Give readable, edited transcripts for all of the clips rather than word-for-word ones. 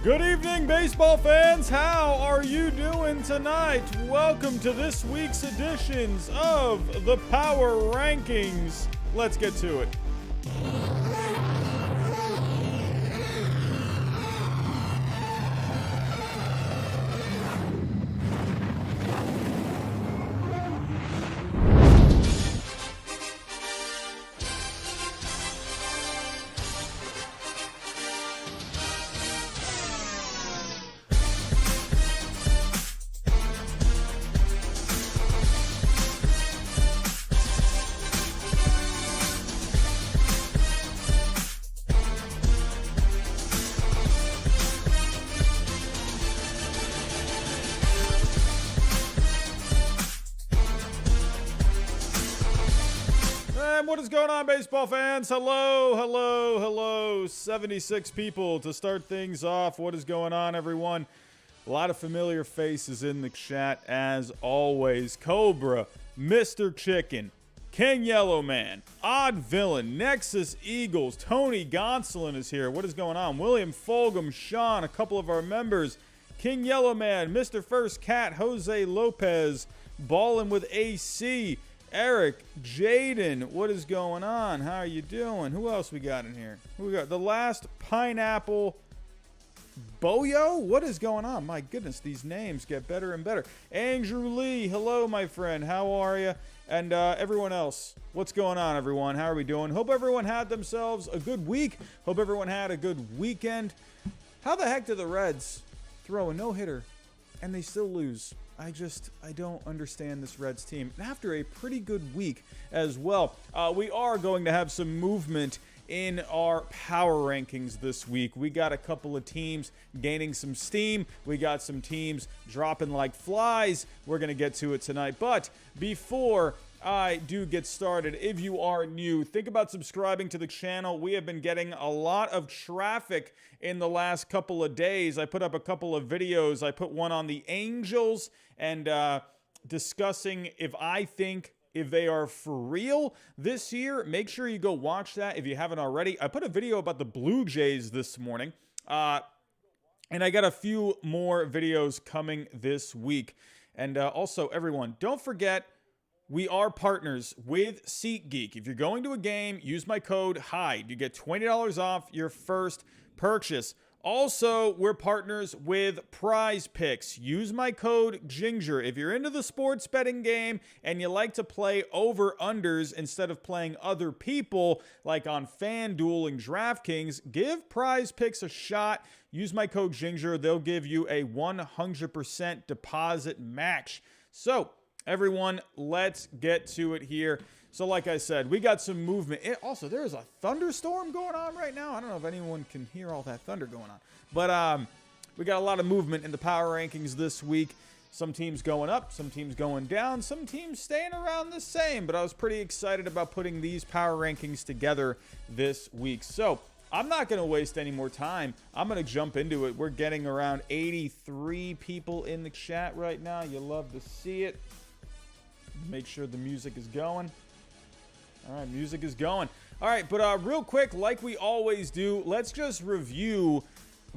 Good evening, baseball fans. How are you doing tonight? Welcome to this week's editions of the Power Rankings. Let's get to it. What is going on, baseball fans? Hello. 76 people to start things off. What is going on, everyone? A lot of familiar faces in the chat, as always. Cobra, Mr. Chicken, King Yellowman, Odd Villain, Nexus Eagles, Tony Gonsolin is here. What is going on? William Fulgham, Sean, a couple of our members, King Yellowman, Mr. First Cat, Jose Lopez, Ballin' with AC, Eric, Jaden, what is going on? How are you doing? Who else we got in here? Who we got? The Last Pineapple Boyo? What is going on? My goodness, these names get better and better. Andrew Lee, hello, my friend. How are you? And everyone else, what's going on, everyone? How are we doing? Hope everyone had themselves a good week. Hope everyone had a good weekend. How the heck did the Reds throw a no-hitter and they still lose? I don't understand this Reds team. And after a pretty good week as well, we are going to have some movement in our power rankings this week. We got a couple of teams gaining some steam. We got some teams dropping like flies. We're going to get to it tonight. But before I do get started, if you are new, think about subscribing to the channel. We have been getting a lot of traffic in the last couple of days. I put up a couple of videos. I put one on the Angels and discussing if they are for real this year. Make sure you go watch that if you haven't already. I put a video about the Blue Jays this morning, and I got a few more videos coming this week. And also, everyone, don't forget, we are partners with SeatGeek. If you're going to a game, use my code HIDE. You get $20 off your first purchase. Also, we're partners with Prize Picks. Use my code GINGER. If you're into the sports betting game and you like to play over-unders instead of playing other people, like on FanDuel and DraftKings, give Prize Picks a shot. Use my code GINGER. They'll give you a 100% deposit match. So, everyone, let's get to it here. So like I said, we got some movement. Also, there is a thunderstorm going on right now. I don't know if anyone can hear all that thunder going on. But we got a lot of movement in the power rankings this week. Some teams going up, some teams going down, some teams staying around the same. But I was pretty excited about putting these power rankings together this week. So I'm not going to waste any more time. I'm going to jump into it. We're getting around 83 people in the chat right now. You love to see it. Make sure the music is going. All right, music is going. All right, but real quick, like we always do, let's just review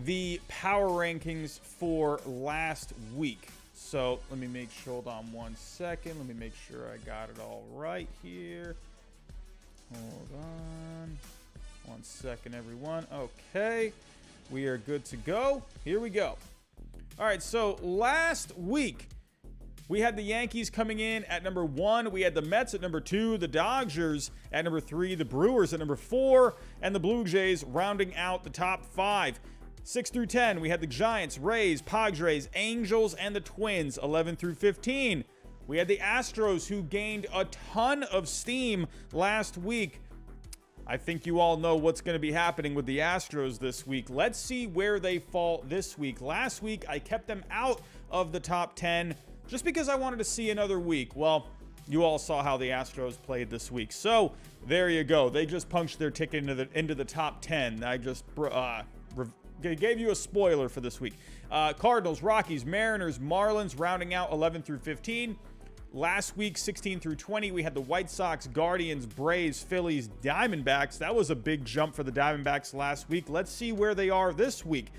the power rankings for last week. So let me make sure, hold on one second. Let me make sure I got it all right here. Hold on. One second, everyone. Okay, we are good to go. Here we go. All right, so last week, we had the Yankees coming in at number 1. We had the Mets at number 2, the Dodgers at number 3, the Brewers at number 4, and the Blue Jays rounding out the top 5. 6 through 10, we had the Giants, Rays, Padres, Angels, and the Twins. 11 through 15, we had the Astros, who gained a ton of steam last week. I think you all know what's going to be happening with the Astros this week. Let's see where they fall this week. Last week, I kept them out of the top 10 just because I wanted to see another week. Well, you all saw how the Astros played this week. So there you go. They just punched their ticket into the top 10. I just gave you a spoiler for this week. Cardinals, Rockies, Mariners, Marlins rounding out 11 through 15. Last week, 16 through 20, we had the White Sox, Guardians, Braves, Phillies, Diamondbacks. That was a big jump for the Diamondbacks last week. Let's see where they are this week.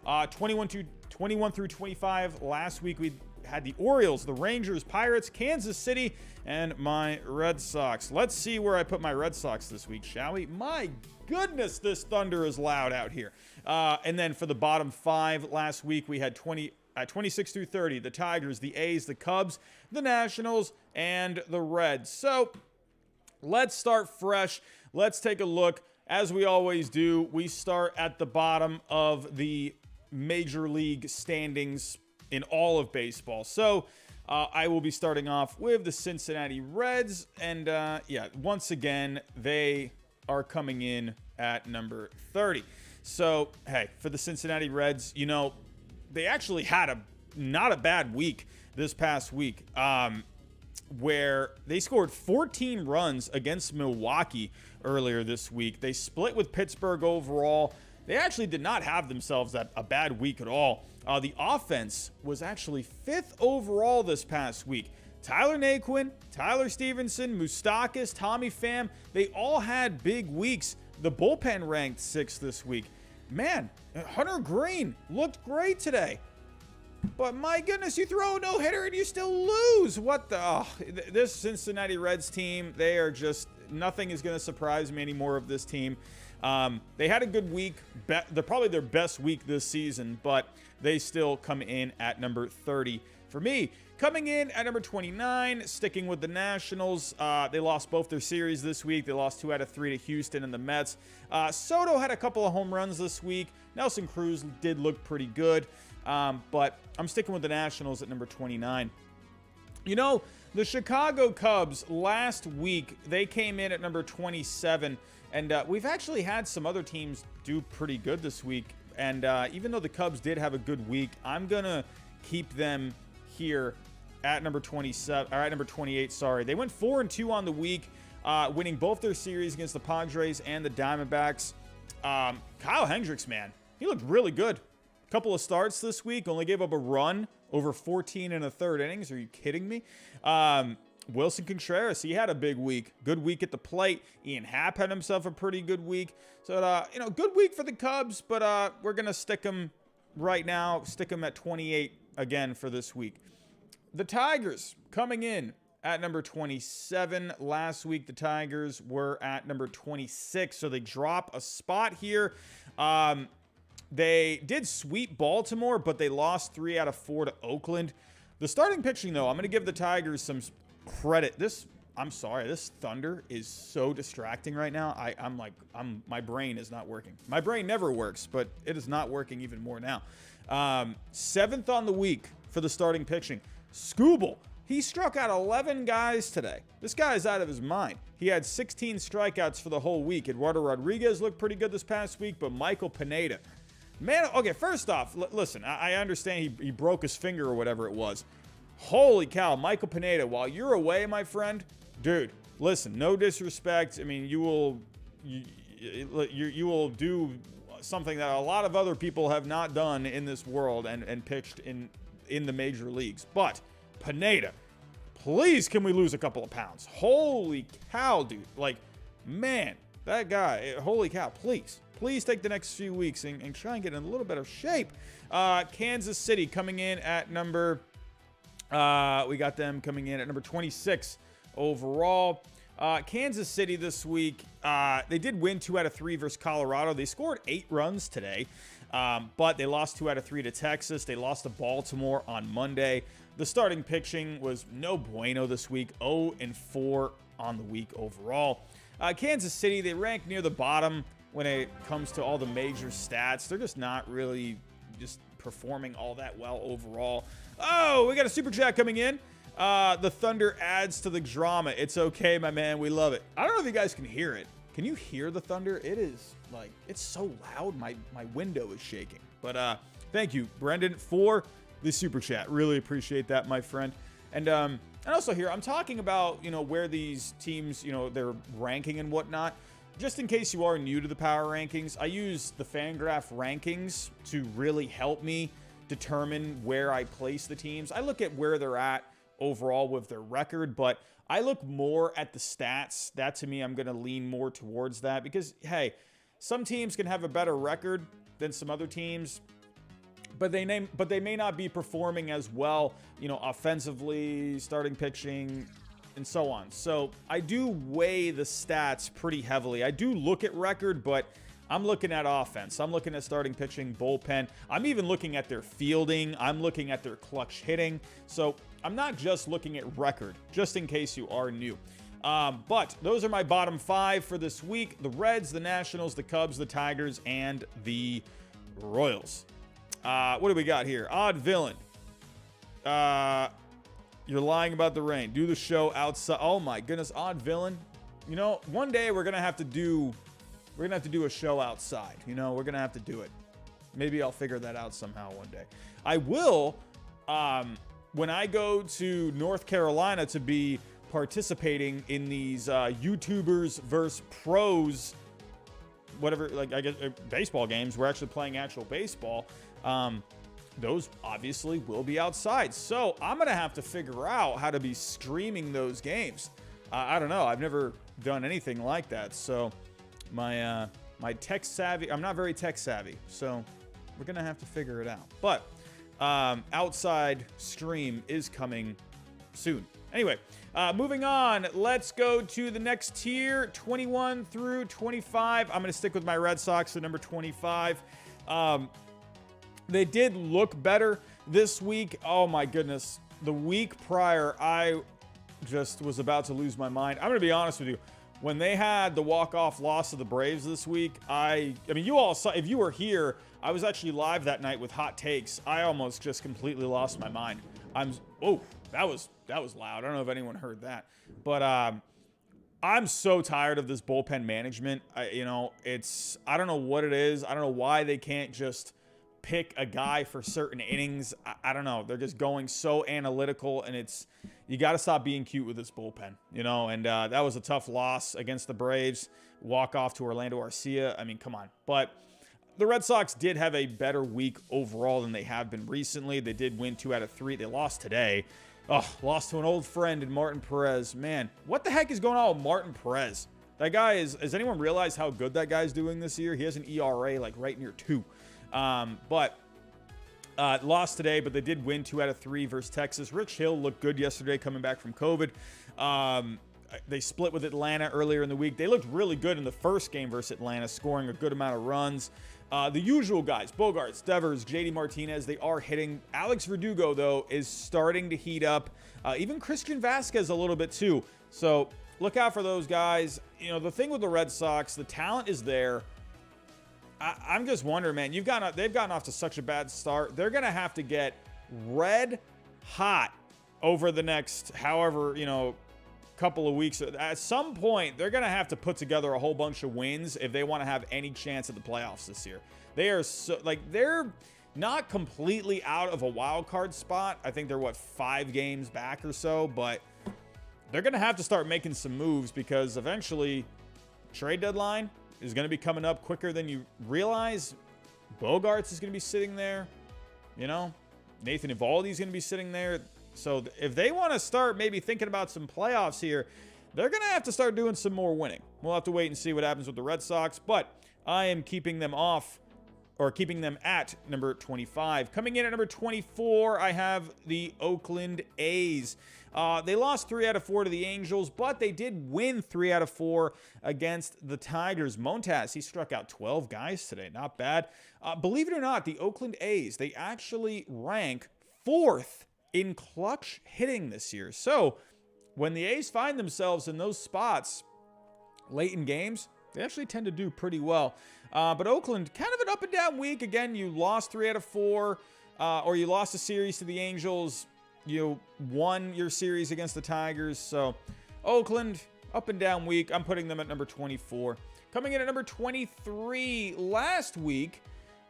21 through 25. Last week we had the Orioles, the Rangers, Pirates, Kansas City, and my Red Sox. Let's see where I put my Red Sox this week, shall we? My goodness, this thunder is loud out here. And then for the bottom 5, last week we had 26 through 30, the Tigers, the A's, the Cubs, the Nationals, and the Reds. So let's start fresh. Let's take a look. As we always do, we start at the bottom of the Major League standings in all of baseball. So I will be starting off with the Cincinnati Reds. And yeah, once again, they are coming in at number 30. So, hey, for the Cincinnati Reds, you know, they actually had not a bad week this past week, where they scored 14 runs against Milwaukee earlier this week. They split with Pittsburgh overall. They actually did not have themselves a bad week at all. The offense was actually 5th overall this past week. Tyler Naquin, Tyler Stevenson, Moustakas, Tommy Pham, they all had big weeks. The bullpen ranked 6th this week. Man, Hunter Green looked great today. But my goodness, you throw a no-hitter and you still lose. What the? Oh, this Cincinnati Reds team, they are just, nothing is going to surprise me anymore of this team. They had a good week. They're probably their best week this season, but they still come in at number 30 for me. Coming in at number 29, sticking with the Nationals. They lost both their series this week. They lost 2 out of 3 to Houston and the Mets. Soto had a couple of home runs this week. Nelson Cruz did look pretty good. But I'm sticking with the Nationals at number 29. You know, the Chicago Cubs last week, they came in at number 27. And we've actually had some other teams do pretty good this week. And even though the Cubs did have a good week, I'm going to keep them here at number 27, or at number 28, sorry. They went 4-2 on the week, winning both their series against the Padres and the Diamondbacks. Kyle Hendricks, man, he looked really good. Couple of starts this week, only gave up a run over 14 and a third innings. Are you kidding me? Wilson Contreras, he had a big week. Good week at the plate. Ian Happ had himself a pretty good week. So, you know, good week for the Cubs, but we're going to stick them right now, stick them at 28 again for this week. The Tigers coming in at number 27. Last week, the Tigers were at number 26, so they drop a spot here. They did sweep Baltimore, but they lost 3 out of 4 to Oakland. The starting pitching, though, I'm going to give the Tigers some credit. I'm sorry, this thunder is so distracting right now. My brain is not working. My brain never works, but it is not working even more now. 7th on the week for the starting pitching. Skubal, he struck out 11 guys today. This guy is out of his mind. He had 16 strikeouts for the whole week. Eduardo Rodriguez looked pretty good this past week, but Michael Pineda, man, okay, first off, listen, I understand he broke his finger or whatever it was. Holy cow, Michael Pineda, while you're away, my friend, dude, listen, no disrespect. I mean, you will do something that a lot of other people have not done in this world and pitched in the major leagues. But Pineda, please, can we lose a couple of pounds? Holy cow, dude. Like, man, that guy, holy cow, please take the next few weeks and try and get in a little better shape. Kansas City coming in at number, we got them coming in at number 26 overall. Kansas City this week, they did win 2 out of 3 versus Colorado. They scored 8 runs today, but they lost 2 out of 3 to Texas. They lost to Baltimore on Monday. The starting pitching was no bueno this week, 0-4 on the week overall. Kansas City, they rank near the bottom when it comes to all the major stats. They're just not really just performing all that well overall. Oh, we got a super chat coming in. The thunder adds to the drama. It's okay, my man. We love it. I don't know if you guys can hear it. Can you hear the thunder? It is like, it's so loud. My window is shaking. But thank you, Brendan, for the super chat. Really appreciate that, my friend. And also here, I'm talking about, you know, where these teams, you know, their ranking and whatnot. Just in case you are new to the Power Rankings, I use the Fangraph rankings to really help me determine where I place the teams. I look at where they're at overall with their record, but I look more at the stats. That, to me, I'm going to lean more towards that because, hey, some teams can have a better record than some other teams. but they may not be performing as well, offensively, starting pitching, and so on. So I do weigh the stats pretty heavily. I do look at record, but I'm looking at offense. I'm looking at starting pitching, bullpen. I'm even looking at their fielding. I'm looking at their clutch hitting. So I'm not just looking at record, just in case you are new. But those are my bottom 5 for this week. The Reds, the Nationals, the Cubs, the Tigers, and the Royals. What do we got here? Odd villain. You're lying about the rain. Do the show outside. Oh my goodness, odd villain. One day we're gonna have to do a show outside. We're gonna have to do it. Maybe I'll figure that out somehow one day. I will, when I go to North Carolina to be participating in these YouTubers versus pros, whatever, like I guess baseball games. We're actually playing actual baseball. Those obviously will be outside. So I'm going to have to figure out how to be streaming those games. I don't know. I've never done anything like that. So my tech savvy, I'm not very tech savvy. So we're going to have to figure it out. But outside stream is coming soon. Anyway, moving on. Let's go to the next tier, 21 through 25. I'm going to stick with my Red Sox at number 25. They did look better this week. Oh my goodness. The week prior, I just was about to lose my mind. I'm going to be honest with you. When they had the walk-off loss of the Braves this week, I mean, you all saw, if you were here, I was actually live that night with hot takes. I almost just completely lost my mind. That was loud. I don't know if anyone heard that. But I'm so tired of this bullpen management. I don't know what it is. I don't know why they can't just pick a guy for certain innings. I don't know. They're just going so analytical, and you got to stop being cute with this bullpen, and that was a tough loss against the Braves. Walk off to Orlando Arcia. I mean, come on. But the Red Sox did have a better week overall than they have been recently. They did win 2 out of 3. They lost today. Lost to an old friend in Martin Perez. Man, what the heck is going on with Martin Perez? That guy has anyone realized how good that guy's doing this year? He has an ERA like right near 2. But lost today, but they did win 2 out of 3 versus Texas. Rich Hill looked good yesterday coming back from COVID. They split with Atlanta earlier in the week. They looked really good in the first game versus Atlanta, scoring a good amount of runs. The usual guys, Bogarts, Devers, JD Martinez, they are hitting. Alex Verdugo, though, is starting to heat up. Even Christian Vasquez a little bit, too. So look out for those guys. The thing with the Red Sox, the talent is there. I'm just wondering, man, they've gotten off to such a bad start. They're going to have to get red hot over the next, couple of weeks. At some point, they're going to have to put together a whole bunch of wins if they want to have any chance at the playoffs this year. They are they're not completely out of a wild card spot. I think they're 5 games back or so, but they're going to have to start making some moves because eventually trade deadline is going to be coming up quicker than you realize. Bogarts is going to be sitting there. Nathan Eovaldi is going to be sitting there. So if they want to start maybe thinking about some playoffs here, they're going to have to start doing some more winning. We'll have to wait and see what happens with the Red Sox, but I am keeping them at number 25. Coming in at number 24, I have the Oakland A's. They lost 3 out of 4 to the Angels, but they did win 3 out of 4 against the Tigers. Montas, he struck out 12 guys today. Not bad. Believe it or not, the Oakland A's, they actually rank 4th in clutch hitting this year. So when the A's find themselves in those spots late in games, they actually tend to do pretty well. But Oakland, kind of an up and down week. Again, you lost 3 out of 4, or you lost a series to the Angels. You won your series against the Tigers. So Oakland, up and down week. I'm putting them at number 24. Coming in at number 23 last week,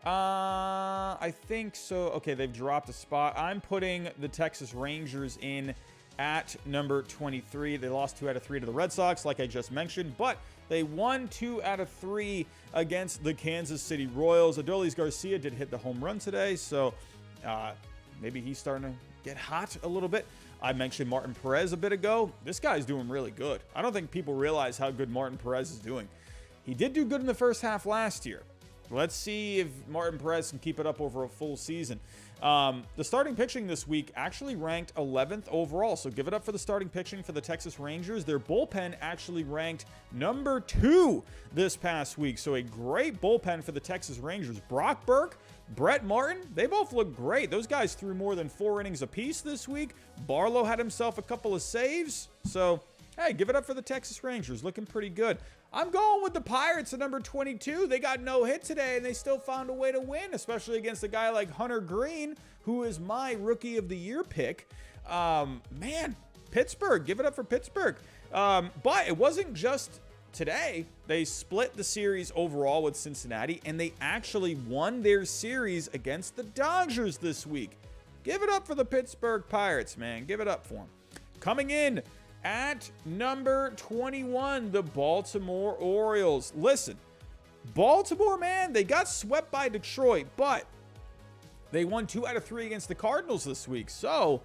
I think so. Okay, they've dropped a spot. I'm putting the Texas Rangers in at number 23. They lost 2 out of 3 to the Red Sox, like I just mentioned, but they won 2 out of 3 against the Kansas City Royals. Adolis Garcia did hit the home run today, so maybe he's starting to get hot a little bit. I mentioned Martin Perez a bit ago. This guy's doing really good. I don't think people realize how good Martin Perez is doing. He did do good in the first half last year. Let's see if Martin Perez can keep it up over a full season. The starting pitching this week actually ranked 11th overall, so give it up for the starting pitching for the Texas Rangers. Their bullpen actually ranked number 2 this past week, so a great bullpen for the Texas Rangers. Brock Burke, Brett Martin, they both look great. Those guys threw more than 4 innings apiece this week. Barlow had himself a couple of saves, so hey, give it up for the Texas Rangers. Looking pretty good. I'm going with the Pirates at number 22. They got no hit today, and they still found a way to win, especially against a guy like Hunter Green, who is my Rookie of the Year pick. Man, Pittsburgh. Give it up for Pittsburgh. But it wasn't just today. They split the series overall with Cincinnati, and they actually won their series against the Dodgers this week. Give it up for the Pittsburgh Pirates, man. Give it up for them. Coming in at number 21, the Baltimore Orioles. Listen, Baltimore, man, they got swept by Detroit, but they won 2 out of 3 against the Cardinals this week. So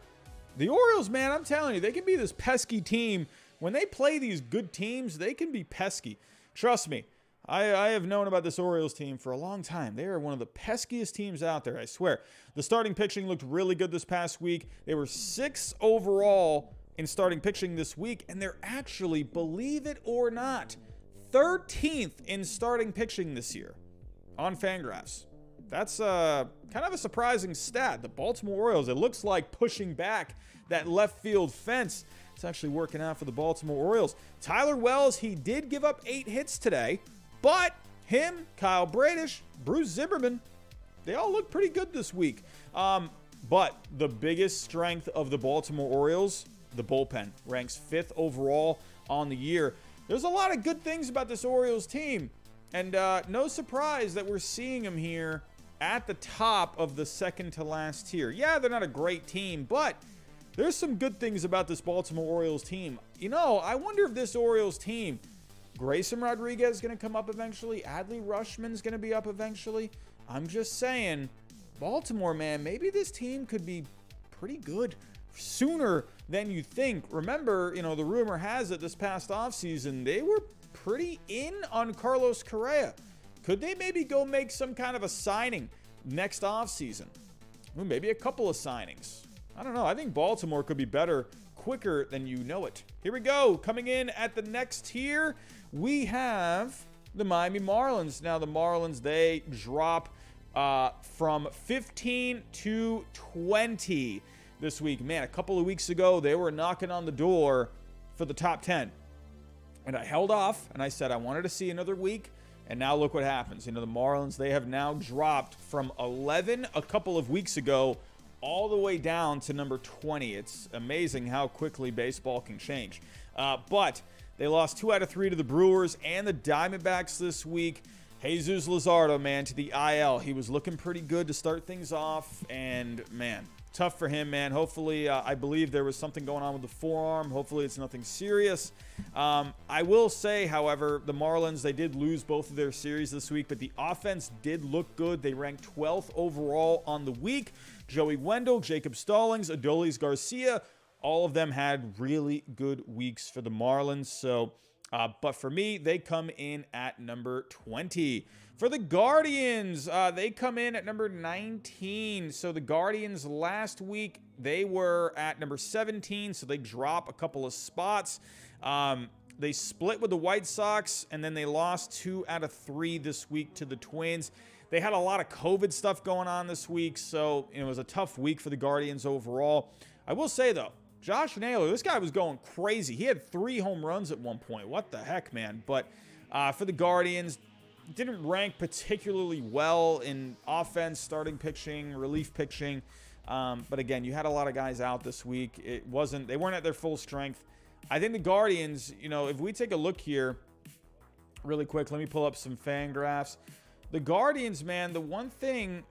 the Orioles, man, I'm telling you, they can be this pesky team. When they play these good teams, they can be pesky. Trust me, I have known about this Orioles team for a long time. They are one of the peskiest teams out there, I swear. The starting pitching looked really good this past week. They were 6th overall in starting pitching this week, and they're actually, believe it or not, 13th in starting pitching this year on Fangraphs. That's kind of a surprising stat. The Baltimore Orioles, it looks like pushing back that left field fence. It's actually working out for the Baltimore Orioles. Tyler Wells, he did give up 8 hits today, but him, Kyle Bradish, Bruce Zimmerman, they all look pretty good this week. But the biggest strength of the Baltimore Orioles, the bullpen, ranks 5th overall on the year. There's a lot of good things about this Orioles team, and no surprise that we're seeing them here at the top of the second to last tier. Yeah, they're not a great team, but there's some good things about this Baltimore Orioles team. You know, I wonder if this Orioles team, Grayson Rodriguez is going to come up eventually. Adley Rutschman's going to be up eventually. I'm just saying, Baltimore, man, maybe this team could be pretty good sooner than you think. Remember, you know, the rumor has it this past offseason, they were pretty in on Carlos Correa. Could they maybe go make some kind of a signing next offseason? Well, maybe a couple of signings. I don't know. I think Baltimore could be better quicker than you know it. Here we go. Coming in at the next tier, we have the Miami Marlins. Now, the Marlins, they drop from 15 to 20 this week. Man, a couple of weeks ago, they were knocking on the door for the top 10. And I held off, and I said I wanted to see another week. And now look what happens. You know, the Marlins, they have now dropped from 11 a couple of weeks ago all the way down to number 20. It's amazing how quickly baseball can change. But they lost 2 out of 3 to the Brewers and the Diamondbacks this week. Jesus Luzardo, man, to the IL. He was looking pretty good to start things off, and, man, tough for him, man. Hopefully, I believe there was something going on with the forearm. Hopefully, it's nothing serious. I will say, however, the Marlins, they did lose both of their series this week, but the offense did look good. They ranked 12th overall on the week. Joey Wendell, Jacob Stallings, Adolis Garcia, all of them had really good weeks for the Marlins. So, but for me, they come in at number 20. For the Guardians, they come in at number 19. So the Guardians last week, they were at number 17, so they drop a couple of spots. They split with the White Sox, and then they lost 2 out of 3 this week to the Twins. They had a lot of COVID stuff going on this week, so it was a tough week for the Guardians overall. I will say, though, Josh Naylor, this guy was going crazy. He had 3 home runs at one point. What the heck, man? But for the Guardians, didn't rank particularly well in offense, starting pitching, relief pitching. But again, you had a lot of guys out this week. They weren't at their full strength. I think the Guardians, you know, if we take a look here really quick, let me pull up some Fangraphs. The Guardians, man, the one thing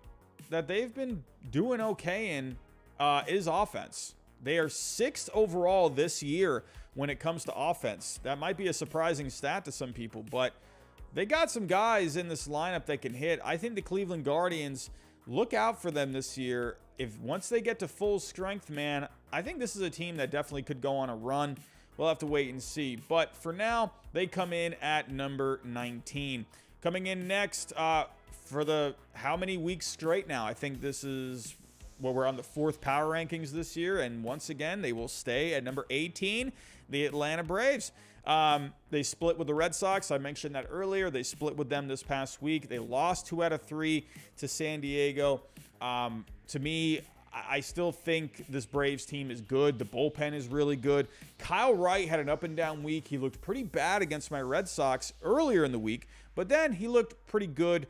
that they've been doing okay in is offense. They are 6th overall this year when it comes to offense. That might be a surprising stat to some people, but they got some guys in this lineup that can hit. I think the Cleveland Guardians, look out for them this year. Once they get to full strength, man, I think this is a team that definitely could go on a run. We'll have to wait and see. But for now, they come in at number 19. Coming in next, for the how many weeks straight now? I think this is, well, we're on the 4th power rankings this year, and once again, they will stay at number 18, the Atlanta Braves. They split with the Red Sox. I mentioned that earlier. They split with them this past week. They lost 2 out of 3 to San Diego. To me, I still think this Braves team is good. The bullpen is really good. Kyle Wright had an up and down week. He looked pretty bad against my Red Sox earlier in the week, but then he looked pretty good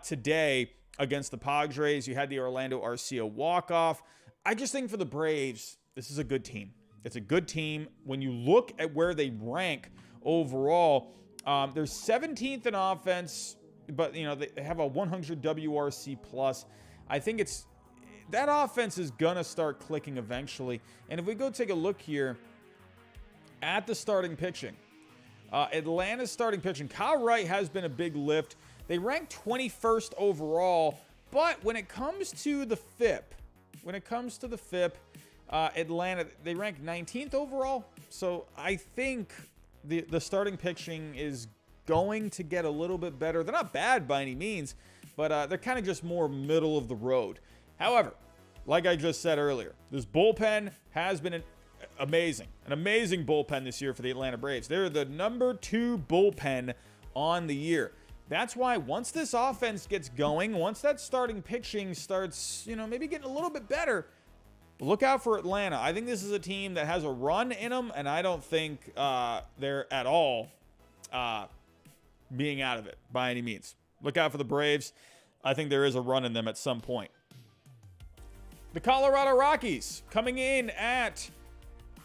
today against the Padres. You had the Orlando Arcia walk-off. I just think for the Braves, this is a good team. It's a good team. When you look at where they rank overall, they're 17th in offense, but they have a 100 WRC plus. I think that offense is going to start clicking eventually. And if we go take a look here at the starting pitching, Atlanta's starting pitching, Kyle Wright has been a big lift. They rank 21st overall, but when it comes to the FIP, Atlanta, they rank 19th overall. So I think the starting pitching is going to get a little bit better. They're not bad by any means, but they're kind of just more middle of the road. However, like I just said earlier, this bullpen has been an amazing bullpen this year for the Atlanta Braves. They're the number 2 bullpen on the year. That's why once this offense gets going, once that starting pitching starts, maybe getting a little bit better, look out for Atlanta. I think this is a team that has a run in them, and I don't think they're at all being out of it by any means. Look out for the Braves. I think there is a run in them at some point. The Colorado Rockies coming in at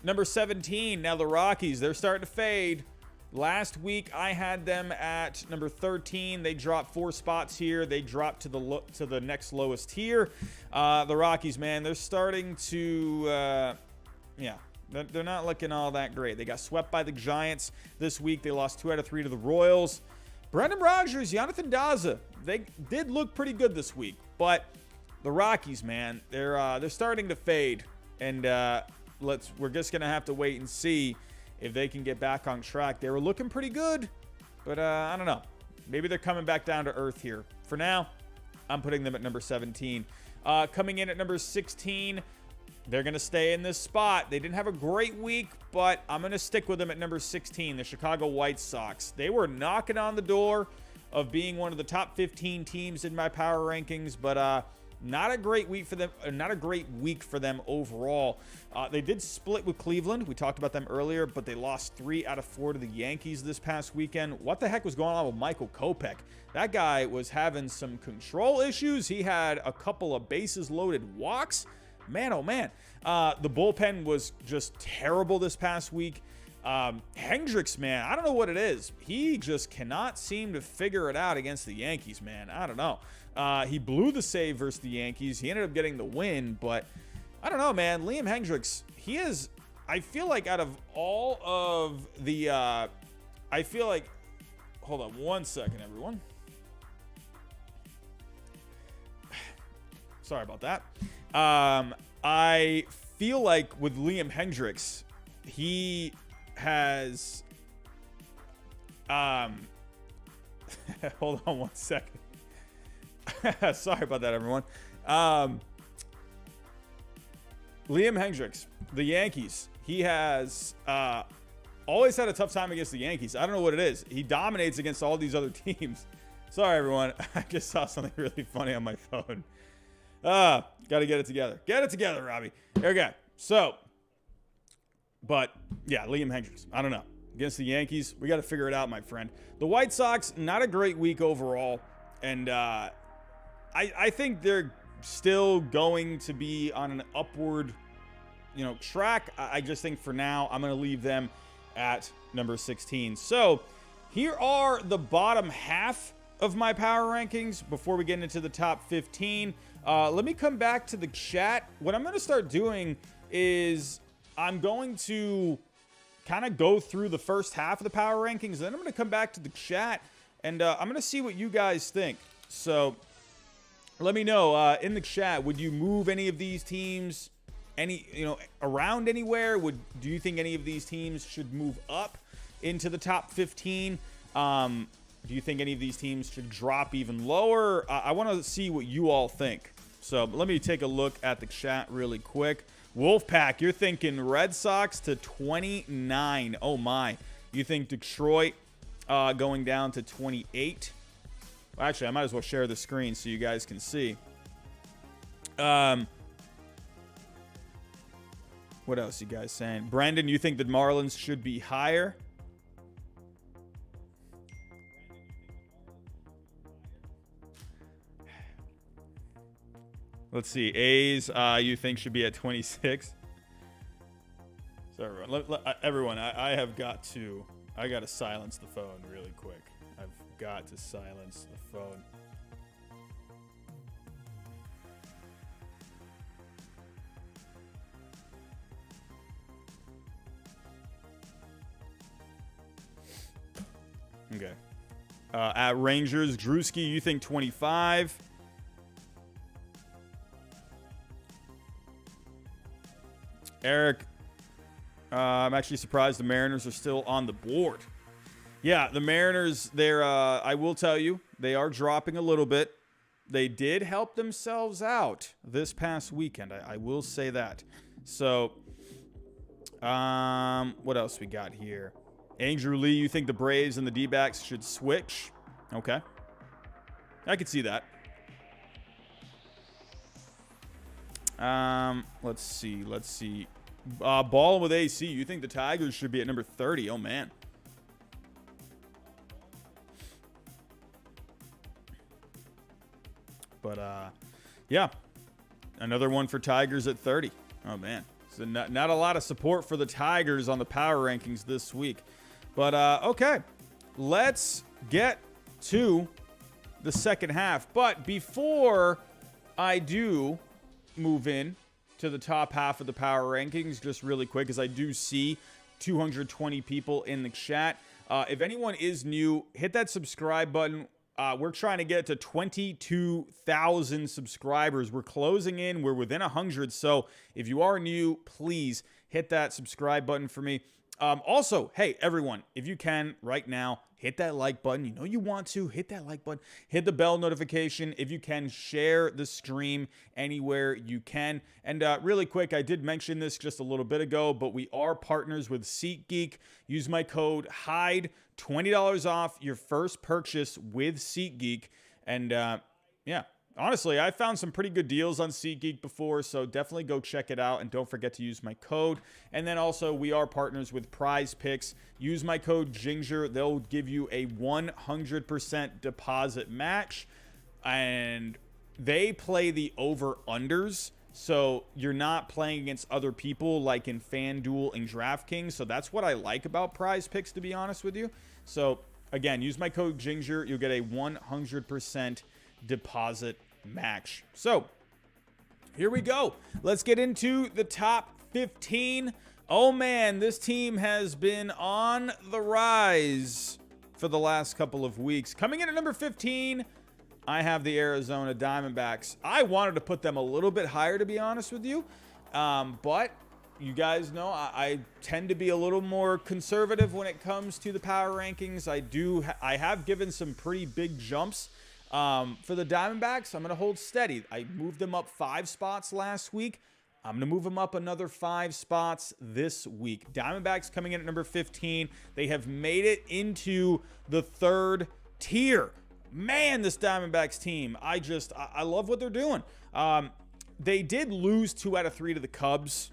number 17. Now the Rockies, they're starting to fade. Last week I had them at number 13. They dropped 4 spots here. They dropped to the next lowest tier. The Rockies, man, they're starting to they're not looking all that great. They got swept by the Giants this week. They lost 2 out of 3 to the Royals. Brendan Rodgers, Jonathan Daza, they did look pretty good this week, but the Rockies, man, they're starting to fade, and we're just gonna have to wait and see if they can get back on track. They were looking pretty good, but I don't know. Maybe they're coming back down to earth here. For now, I'm putting them at number 17. Coming in at number 16, they're going to stay in this spot. They didn't have a great week, but I'm going to stick with them at number 16, the Chicago White Sox. They were knocking on the door of being one of the top 15 teams in my power rankings, but not a great week for them. Not a great week for them overall. They did split with Cleveland. We talked about them earlier, but they lost 3 out of 4 to the Yankees this past weekend. What the heck was going on with Michael Kopech? That guy was having some control issues. He had a couple of bases loaded walks. Man, oh man. The bullpen was just terrible this past week. Hendricks, man, I don't know what it is. He just cannot seem to figure it out against the Yankees, man. I don't know. He blew the save versus the Yankees. He ended up getting the win, but I don't know, man. Liam Hendricks, he is, I feel like out of all of the, hold on one second, everyone. Sorry about that. I feel like with Liam Hendricks, he has, hold on one second. Sorry about that, everyone. Liam Hendricks, the Yankees, he has always had a tough time against the Yankees. I don't know what it is. He dominates against all these other teams. Sorry, everyone. I just saw something really funny on my phone. Got to get it together. Get it together, Robbie. Okay. So, but yeah, Liam Hendricks. I don't know. Against the Yankees, we got to figure it out, my friend. The White Sox, not a great week overall. And I think they're still going to be on an upward, track. I just think for now, I'm going to leave them at number 16. So here are the bottom half of my power rankings before we get into the top 15. Let me come back to the chat. What I'm going to start doing is I'm going to kind of go through the first half of the power rankings. Then I'm going to come back to the chat, and I'm going to see what you guys think. So let me know in the chat, would you move any of these teams around anywhere? Do you think any of these teams should move up into the top 15? Do you think any of these teams should drop even lower? I want to see what you all think. So let me take a look at the chat really quick. Wolfpack, you're thinking Red Sox to 29. Oh, my. You think Detroit going down to 28? Well, actually, I might as well share the screen so you guys can see. What else you guys saying? Brandon, you think the Marlins should be higher? Let's see. A's, you think should be at 26? So everyone, I have got to silence the phone really quick. I've got to silence the phone. Okay. At Rangers, Drewski, you think 25? Eric, I'm actually surprised the Mariners are still on the board. Yeah, the Mariners, I will tell you, they are dropping a little bit. They did help themselves out this past weekend. I will say that. So, what else we got here? Andrew Lee, you think the Braves and the D-backs should switch? Okay. I could see that. Let's see. Ball with AC. You think the Tigers should be at number 30? Oh, man. But, yeah. Another one for Tigers at 30. Oh, man. So not a lot of support for the Tigers on the power rankings this week. But, okay. Let's get to the second half. But before I do move in to the top half of the power rankings, just really quick, as I do see 220 people in the chat. If anyone is new, hit that subscribe button. We're trying to get to 22,000 subscribers. We're closing in. We're within 100. So if you are new, please hit that subscribe button for me. Also, hey, everyone, if you can right now, hit that like button. You know you want to. Hit that like button. Hit the bell notification. If you can, share the stream anywhere you can. And really quick, I did mention this just a little bit ago, but we are partners with SeatGeek. Use my code HIDE, $20 off your first purchase with SeatGeek. And yeah. Honestly, I found some pretty good deals on SeatGeek before, so definitely go check it out, and don't forget to use my code. And then also, we are partners with Prize Picks. Use my code GINGER. They'll give you a 100% deposit match, and they play the over-unders, so you're not playing against other people like in FanDuel and DraftKings, so that's what I like about Prize Picks, to be honest with you. So, again, use my code GINGER. You'll get a 100% deposit match. So here we go. Let's get into the top 15. Oh man, this team has been on the rise for the last couple of weeks. Coming in at number 15, I have the Arizona Diamondbacks. I wanted to put them a little bit higher, to be honest with you, but you guys know I tend to be a little more conservative when it comes to the power rankings. I have given some pretty big jumps. For the Diamondbacks, I'm going to hold steady. I moved them up 5 spots last week. I'm going to move them up another 5 spots this week. Diamondbacks coming in at number 15. They have made it into the 3rd tier. Man, this Diamondbacks team, I love what they're doing. They did lose 2 out of 3 to the Cubs,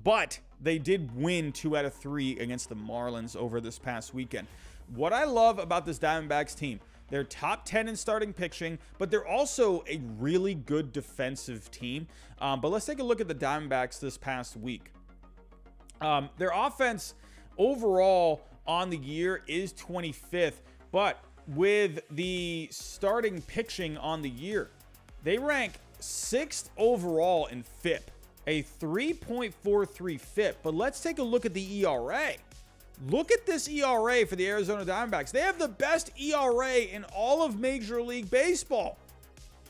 but they did win 2 out of 3 against the Marlins over this past weekend. What I love about this Diamondbacks team, they're top 10 in starting pitching, but they're also a really good defensive team. But let's take a look at the Diamondbacks this past week. Their offense overall on the year is 25th, but with the starting pitching on the year, they rank 6th overall in FIP, a 3.43 FIP. But let's take a look at the ERA. Look at this ERA for the Arizona Diamondbacks. They have the best ERA in all of Major League Baseball.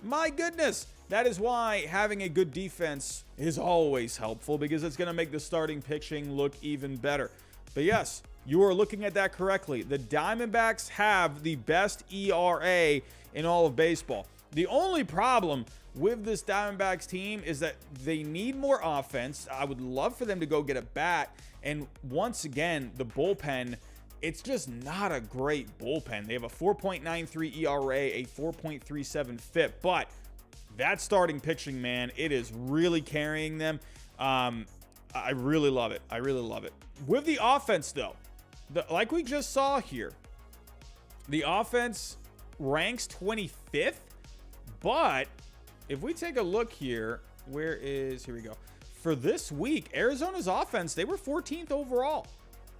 My goodness. That is why having a good defense is always helpful, because it's going to make the starting pitching look even better. But yes, You are looking at that correctly. The Diamondbacks have the best ERA in all of baseball. The only problem with this Diamondbacks team is that they need more offense. I would love for them to go get a bat. And once again, the bullpen, it's just not a great bullpen. They have a 4.93 ERA, a 4.37 FIP, but that starting pitching, man, it is really carrying them. I really love it. I really love it. With the offense, though, like we just saw here, the offense ranks 25th, but if we take a look here, here we go. For this week, Arizona's offense, they were 14th overall.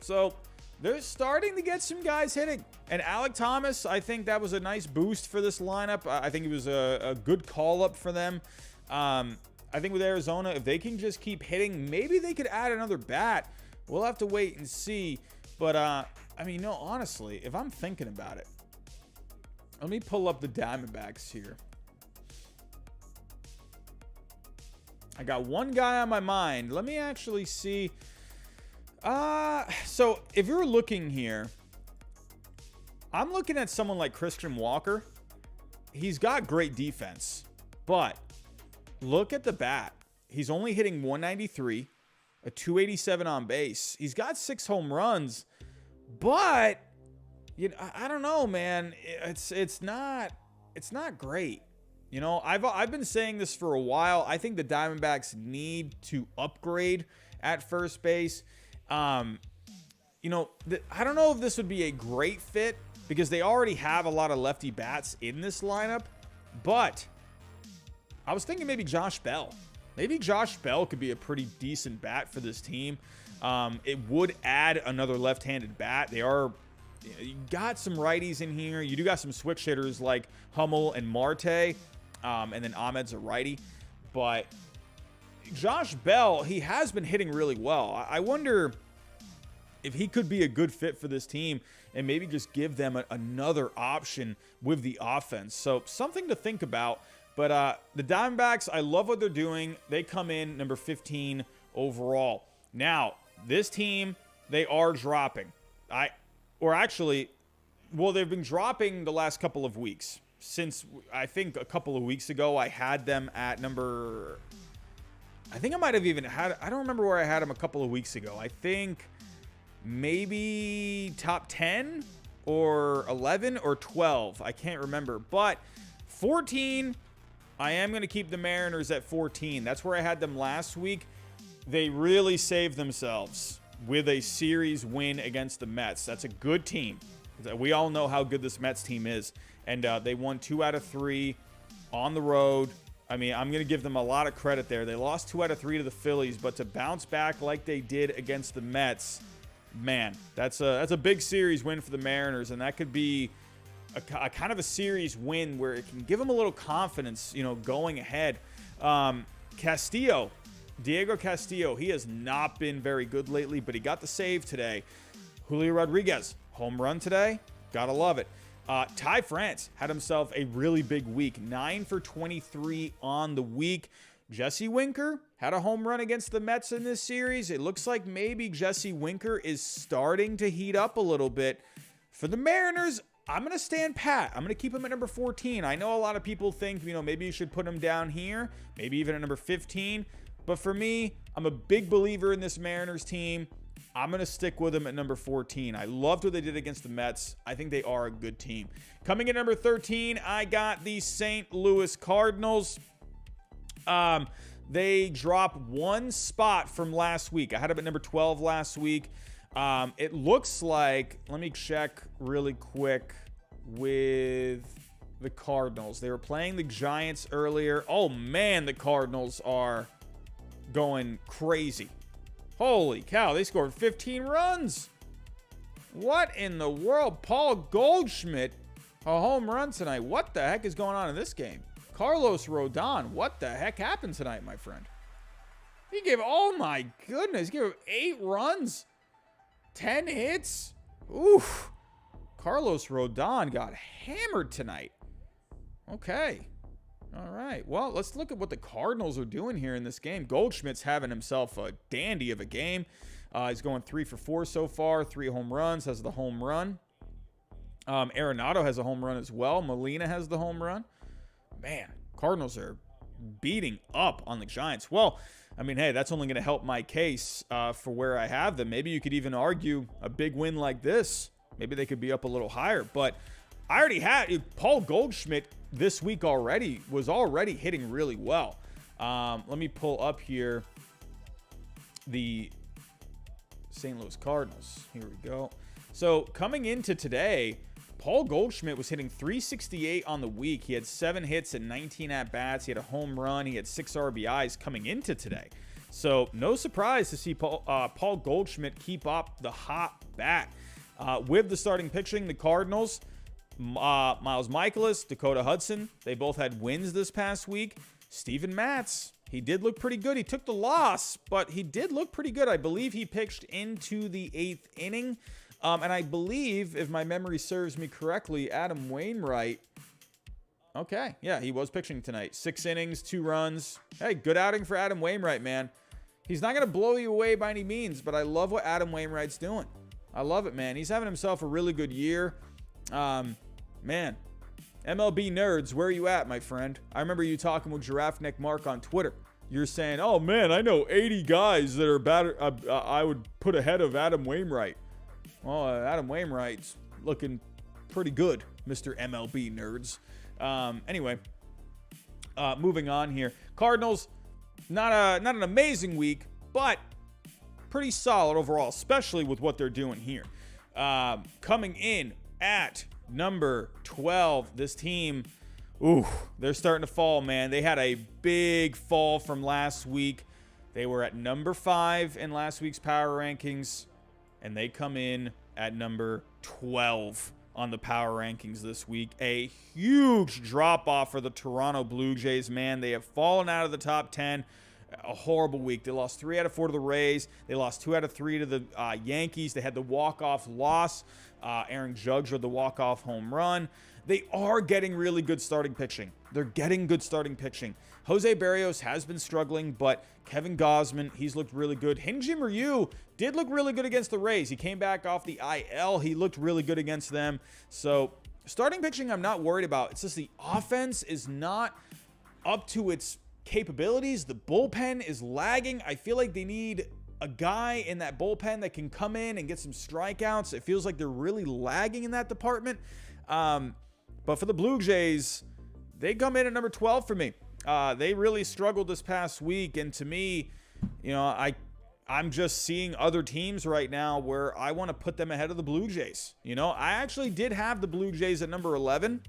So they're starting to get some guys hitting. And Alek Thomas, I think that was a nice boost for this lineup. I think it was a good call-up for them. I think with Arizona, if they can just keep hitting, maybe they could add another bat. We'll have to wait and see. But, I mean, no, honestly, if I'm thinking about it, let me pull up the Diamondbacks here. I got one guy on my mind. Let me actually see. So if you're looking here, I'm looking at someone like Christian Walker. He's got great defense, but look at the bat. He's only hitting 193, a 287 on base. He's got 6 home runs, but you know, I don't know, man. It's not great. You know, I've been saying this for a while. I think the Diamondbacks need to upgrade at first base. You know, I don't know if this would be a great fit because they already have a lot of lefty bats in this lineup, but I was thinking maybe Josh Bell. Maybe Josh Bell could be a pretty decent bat for this team. It would add another left-handed bat. You got some righties in here. You do got some switch hitters like Hummel and Marte, and then Ahmed's a righty. But Josh Bell, he has been hitting really well. I wonder if he could be a good fit for this team and maybe just give them another option with the offense. So something to think about. But the Diamondbacks, I love what they're doing. They come in number 15 overall. Now, this team, they are dropping. They've been dropping the last couple of weeks. Since I think a couple of weeks ago, I had them at number... I think I might have even had... I don't remember where I had them a couple of weeks ago. I think maybe top 10 or 11 or 12. I can't remember. But 14, I am going to keep the Mariners at 14. That's where I had them last week. They really saved themselves with a series win against the Mets. That's a good team. We all know how good this Mets team is. And they won 2 out of 3 on the road. I mean, I'm going to give them a lot of credit there. They lost 2 out of 3 to the Phillies, but to bounce back like they did against the Mets, man, that's a big series win for the Mariners, and that could be a kind of a series win where it can give them a little confidence, you know, going ahead. Diego Castillo, he has not been very good lately, but he got the save today. Julio Rodriguez, home run today. Gotta love it. Ty France had himself a really big week, 9 for 23 on the week. Jesse Winker had a home run against the Mets in this series. It looks like maybe Jesse Winker is starting to heat up a little bit. For the Mariners, I'm going to stand pat. I'm going to keep him at number 14. I know a lot of people think, you know, maybe you should put him down here, maybe even at number 15. But for me, I'm a big believer in this Mariners team. I'm going to stick with them at number 14. I loved what they did against the Mets. I think they are a good team. Coming in number 13, I got the St. Louis Cardinals. They dropped 1 spot from last week. I had them at number 12 last week. It looks like, let me check really quick with the Cardinals. They were playing the Giants earlier. Oh, man, the Cardinals are going crazy. Holy cow, they scored 15 runs. What in the world? Paul Goldschmidt, a home run tonight. What the heck is going on in this game? Carlos Rodon, what the heck happened tonight, my friend? He gave, oh my goodness, he gave 8 runs, 10 hits. Oof. Carlos Rodon got hammered tonight. Okay. All right. Well, let's look at what the Cardinals are doing here in this game. Goldschmidt's having himself a dandy of a game. He's going 3 for 4 so far, 3 home runs, has the home run. Arenado has a home run as well. Molina has the home run. Man, Cardinals are beating up on the Giants. Well, I mean, hey, that's only going to help my case for where I have them. Maybe you could even argue a big win like this. Maybe they could be up a little higher. But I already had Paul Goldschmidt this week already, was already hitting really well. Let me pull up here the St. Louis Cardinals. Here we go. So coming into today, Paul Goldschmidt was hitting .368 on the week. He had 7 hits and 19 at-bats. He had a home run. He had 6 RBIs coming into today. So no surprise to see Paul Goldschmidt keep up the hot bat. With the starting pitching, the Cardinals, Miles Mikolas, Dakota Hudson, they both had wins this past week. Steven Matz, he did look pretty good. He took the loss, but he did look pretty good. I believe he pitched into the 8th inning. And I believe, if my memory serves me correctly, Adam Wainwright. Okay, yeah, he was pitching tonight. 6 innings, 2 runs. Hey, good outing for Adam Wainwright, man. He's not going to blow you away by any means, but I love what Adam Wainwright's doing. I love it, man. He's having himself a really good year. Man, MLB nerds, where are you at, my friend? I remember you talking with Giraffe Neck Mark on Twitter. You're saying, oh, man, I know 80 guys that are better. I would put ahead of Adam Wainwright. Well, Adam Wainwright's looking pretty good, Mr. MLB nerds. Anyway, moving on here. Cardinals, not an amazing week, but pretty solid overall, especially with what they're doing here. Coming in at number 12, this team, they're starting to fall, man. They had a big fall from last week. They were at number 5 in last week's power rankings, and they come in at number 12 on the power rankings this week. A huge drop-off for the Toronto Blue Jays, man. They have fallen out of the top 10. A horrible week. They lost 3 out of 4 to the Rays. They lost 2 out of 3 to the Yankees. They had the walk-off loss. Aaron Judge with the walk-off home run. They are getting really good starting pitching. They're getting good starting pitching. Jose Barrios has been struggling, but Kevin Gausman, he's looked really good. Hyun-Jin Ryu did look really good against the Rays. He came back off the IL. He looked really good against them. So starting pitching, I'm not worried about. It's just the offense is not up to its capabilities. The bullpen is lagging. I feel like they need a guy in that bullpen that can come in and get some strikeouts. It feels like they're really lagging in that department. But for the Blue Jays, they come in at number 12 for me. They really struggled this past week, and to me, you know, I'm just seeing other teams right now where I want to put them ahead of the Blue Jays. You know, I actually did have the Blue Jays at number 11.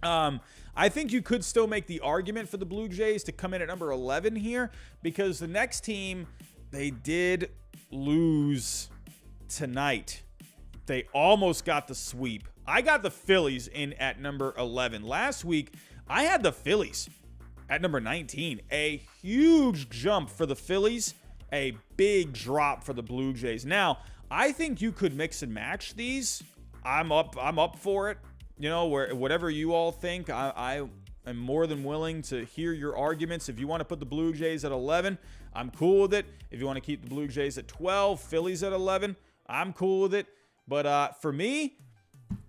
I think you could still make the argument for the Blue Jays to come in at number 11 here, because the next team, they did lose tonight. They almost got the sweep. I got the Phillies in at number 11. Last week, I had the Phillies at number 19. A huge jump for the Phillies, a big drop for the Blue Jays. Now, I think you could mix and match these. I'm up for it. You know, whatever you all think, I am more than willing to hear your arguments. If you want to put the Blue Jays at 11, I'm cool with it. If you want to keep the Blue Jays at 12, Phillies at 11, I'm cool with it. But for me,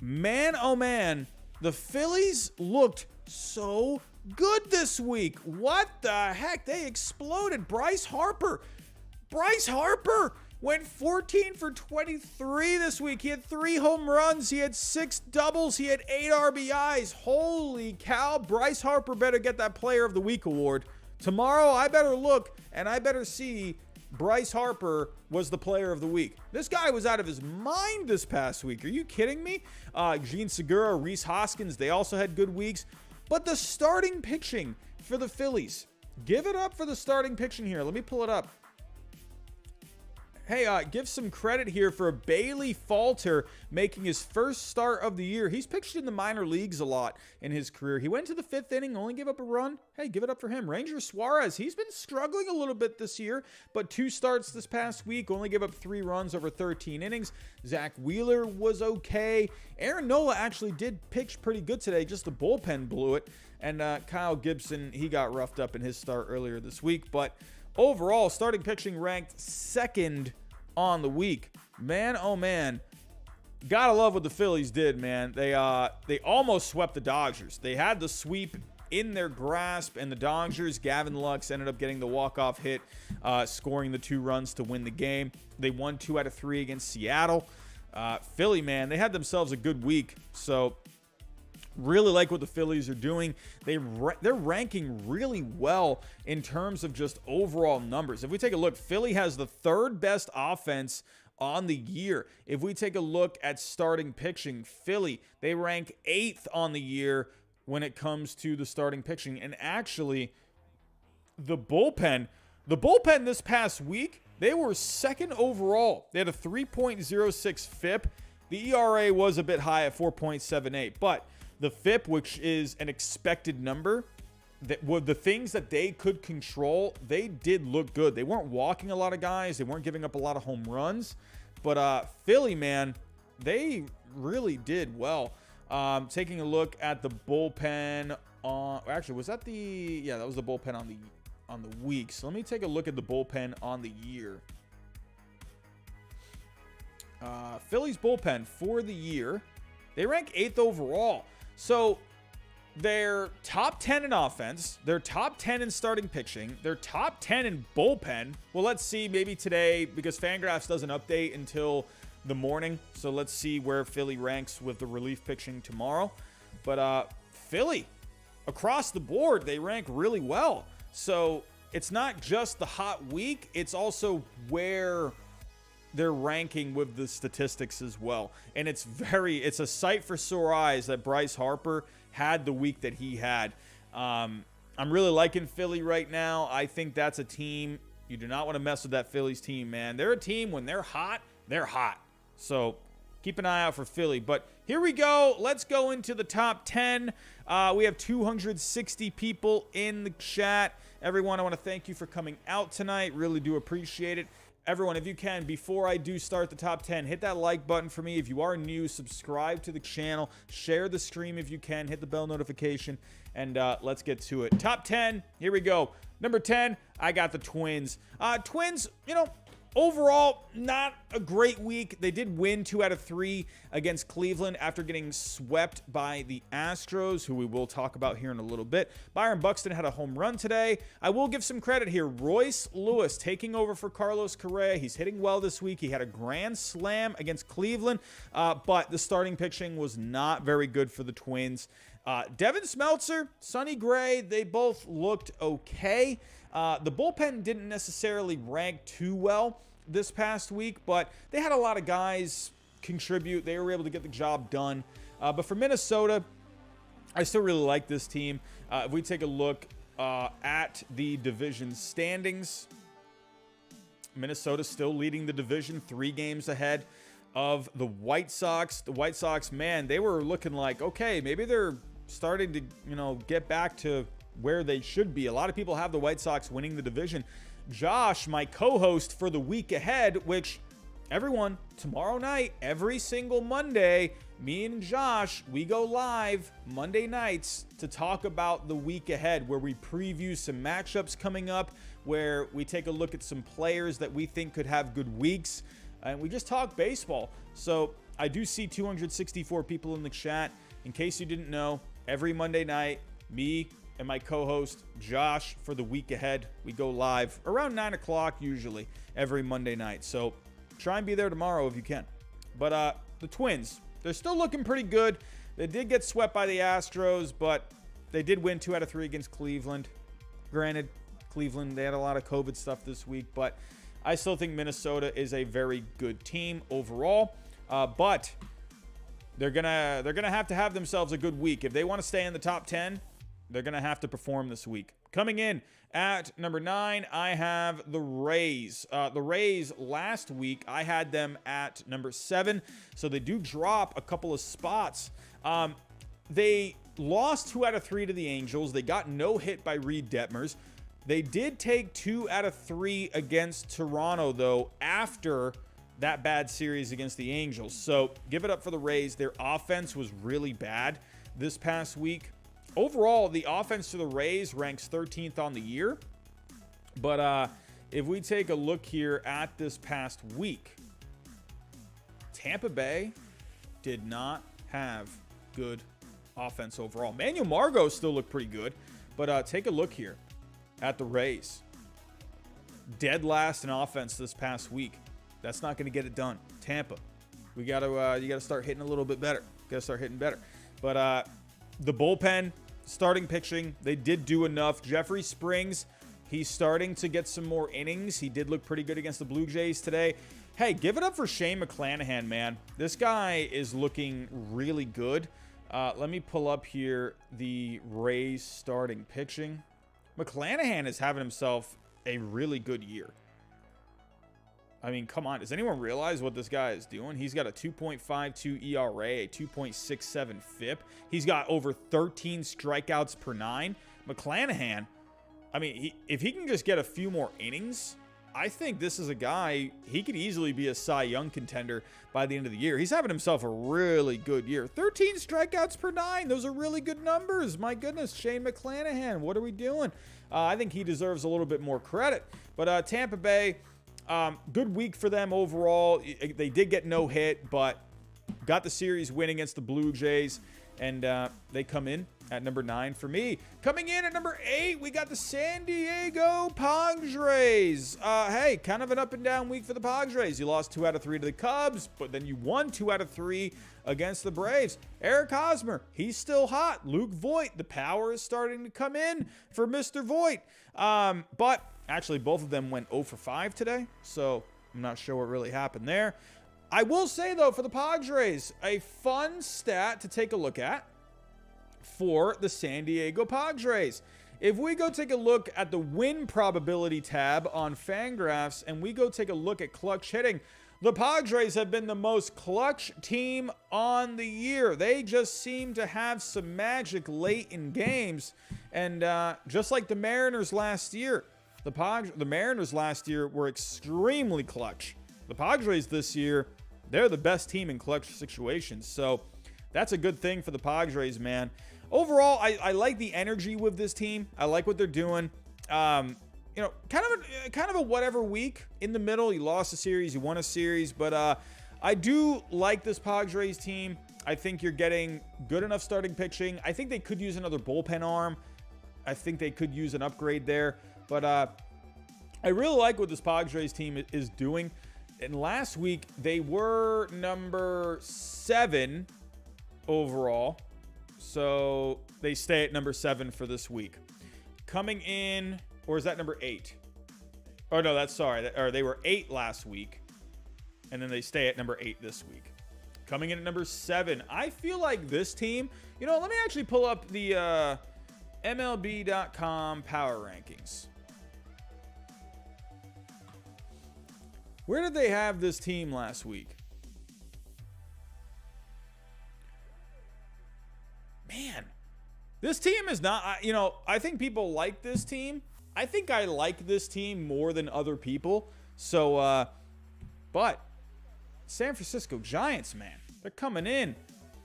man, oh man, the Phillies looked so good this week. What the heck? They exploded. Bryce Harper went 14 for 23 this week. He had 3 home runs. He had 6 doubles. He had 8 RBIs. Holy cow. Bryce Harper better get that Player of the Week award. Tomorrow, I better look and I better see Bryce Harper was the Player of the Week. This guy was out of his mind this past week. Are you kidding me? Gene Segura, Rhys Hoskins, they also had good weeks. But the starting pitching for the Phillies, give it up for the starting pitching here. Let me pull it up. Hey, give some credit here for Bailey Falter making his first start of the year. He's pitched in the minor leagues a lot in his career. He went to the 5th inning, only gave up a run. Hey, give it up for him. Ranger Suarez, he's been struggling a little bit this year, but 2 starts this past week, only gave up 3 runs over 13 innings. Zach Wheeler was okay. Aaron Nola actually did pitch pretty good today, just the bullpen blew it. And Kyle Gibson, he got roughed up in his start earlier this week, but overall, starting pitching ranked 2nd on the week. Man, oh man. Gotta love what the Phillies did, man. They almost swept the Dodgers. They had the sweep in their grasp, and the Dodgers, Gavin Lux ended up getting the walk-off hit, scoring the 2 runs to win the game. They won 2 out of 3 against Seattle. Philly, man, they had themselves a good week. So really like what the Phillies are doing. They're ranking really well in terms of just overall numbers. If we take a look, Philly has the 3rd best offense on the year. If we take a look at starting pitching, Philly, they rank 8th on the year when it comes to the starting pitching. And actually, the bullpen this past week, they were 2nd overall. They had a 3.06 FIP. The ERA was a bit high at 4.78, but the FIP, which is an expected number, that were the things that they could control, they did look good. They weren't walking a lot of guys. They weren't giving up a lot of home runs. But Philly, man, they really did well. Taking a look at the bullpen actually, was that that was the bullpen on the week. So let me take a look at the bullpen on the year. Philly's bullpen for the year, they rank 8th overall. So they're top 10 in offense. They're top 10 in starting pitching. They're top 10 in bullpen. Well, let's see maybe today, because Fangraphs doesn't update until the morning. So let's see where Philly ranks with the relief pitching tomorrow. But Philly, across the board, they rank really well. So it's not just the hot week. It's also where they're ranking with the statistics as well. And it's a sight for sore eyes that Bryce Harper had the week that he had. I'm really liking Philly right now. I think that's a team. You do not want to mess with that Phillies team, man. They're a team, when they're hot, they're hot. So keep an eye out for Philly. But here we go. Let's go into the top 10. We have 260 people in the chat. Everyone, I want to thank you for coming out tonight. Really do appreciate it. Everyone, if you can, before I do start the top 10, hit that like button for me. If you are new, subscribe to the channel. Share the stream if you can. Hit the bell notification, and let's get to it. Top 10, here we go. Number 10, I got the Twins. Twins, overall, not a great week. They did win 2 out of 3 against Cleveland after getting swept by the Astros, who we will talk about here in a little bit. Byron Buxton had a home run today. I will give some credit here. Royce Lewis taking over for Carlos Correa. He's hitting well this week. He had a grand slam against Cleveland, but the starting pitching was not very good for the Twins. Devin Smeltzer, Sonny Gray, they both looked okay. The bullpen didn't necessarily rank too well this past week, but they had a lot of guys contribute. They were able to get the job done. But for Minnesota, I still really like this team. If we take a look at the division standings, Minnesota's still leading the division, 3 games ahead of the White Sox. The White Sox, man, they were looking like, okay, maybe they're starting to, get back to where they should be. A lot of people have the White Sox winning the division. Josh, my co-host for the week ahead, which everyone, tomorrow night, every single Monday, me and Josh, we go live Monday nights to talk about the week ahead, where we preview some matchups coming up, where we take a look at some players that we think could have good weeks, and we just talk baseball. So I do see 264 people in the chat. In case you didn't know, every Monday night, me and my co-host Josh, for the week ahead, we go live around 9 o'clock usually every Monday night. So try and be there tomorrow if you can. But the Twins, they're still looking pretty good. They did get swept by the Astros, but they did win 2 out of 3 against Cleveland. Granted, Cleveland, they had a lot of COVID stuff this week, but I still think Minnesota is a very good team overall. But they're gonna have to have themselves a good week if they want to stay in the top 10. They're going to have to perform this week. Coming in at number 9, I have the Rays. The Rays, last week, I had them at number 7, so they do drop a couple of spots. They lost 2 out of 3 to the Angels. They got no hit by Reed Detmers. They did take 2 out of 3 against Toronto, though, after that bad series against the Angels. So give it up for the Rays. Their offense was really bad this past week. Overall, the offense to the Rays ranks 13th on the year. But if we take a look here at this past week, Tampa Bay did not have good offense overall. Manuel Margot still looked pretty good, but take a look here at the Rays. Dead last in offense this past week. That's not going to get it done. Tampa, you got to start hitting a little bit better. Got to start hitting better. But the bullpen, starting pitching, they did do enough. Jeffrey Springs, he's starting to get some more innings. He did look pretty good against the Blue Jays today. Hey, give it up for Shane McClanahan, man. This guy is looking really good. Let me pull up here the Rays starting pitching. McClanahan is having himself a really good year. I mean, come on. Does anyone realize what this guy is doing? He's got a 2.52 ERA, a 2.67 FIP. He's got over 13 strikeouts per 9. McClanahan, I mean, if he can just get a few more innings, I think this is a guy, he could easily be a Cy Young contender by the end of the year. He's having himself a really good year. 13 strikeouts per 9. Those are really good numbers. My goodness, Shane McClanahan, what are we doing? I think he deserves a little bit more credit. But Tampa Bay, good week for them overall. They did get no hit, but got the series win against the Blue Jays. And they come in at number 9 for me. Coming in at number 8, we got the San Diego Padres. Hey, kind of an up and down week for the Padres. You lost 2 out of 3 to the Cubs, but then you won 2 out of 3 against the Braves. Eric Hosmer, he's still hot. Luke Voit, the power is starting to come in for Mr. Voit. But actually, both of them went 0 for 5 today, so I'm not sure what really happened there. I will say, though, for the Padres, a fun stat to take a look at for the San Diego Padres. If we go take a look at the win probability tab on Fangraphs and we go take a look at clutch hitting, the Padres have been the most clutch team on the year. They just seem to have some magic late in games. And just like the Mariners last year, the Mariners last year were extremely clutch. The Padres this year, they're the best team in clutch situations. So that's a good thing for the Padres, man. Overall, I like the energy with this team. I like what they're doing. You know, kind of a whatever week in the middle. You lost a series, you won a series, but I do like this Padres team. I think you're getting good enough starting pitching. I think they could use another bullpen arm. I think they could use an upgrade there, but I really like what this Padres team is doing. And last week, they were number 7 overall. So they stay at number 7 for this week. Coming in, or is that number 8? Oh, no, or they were 8 last week. And then they stay at number 8 this week. Coming in at number 7. I feel like this team, you know, let me actually pull up the MLB.com Power Rankings. Where did they have this team last week? Man, this team is not, you know, I think people like this team. I think I like this team more than other people. So, but San Francisco Giants, man, they're coming in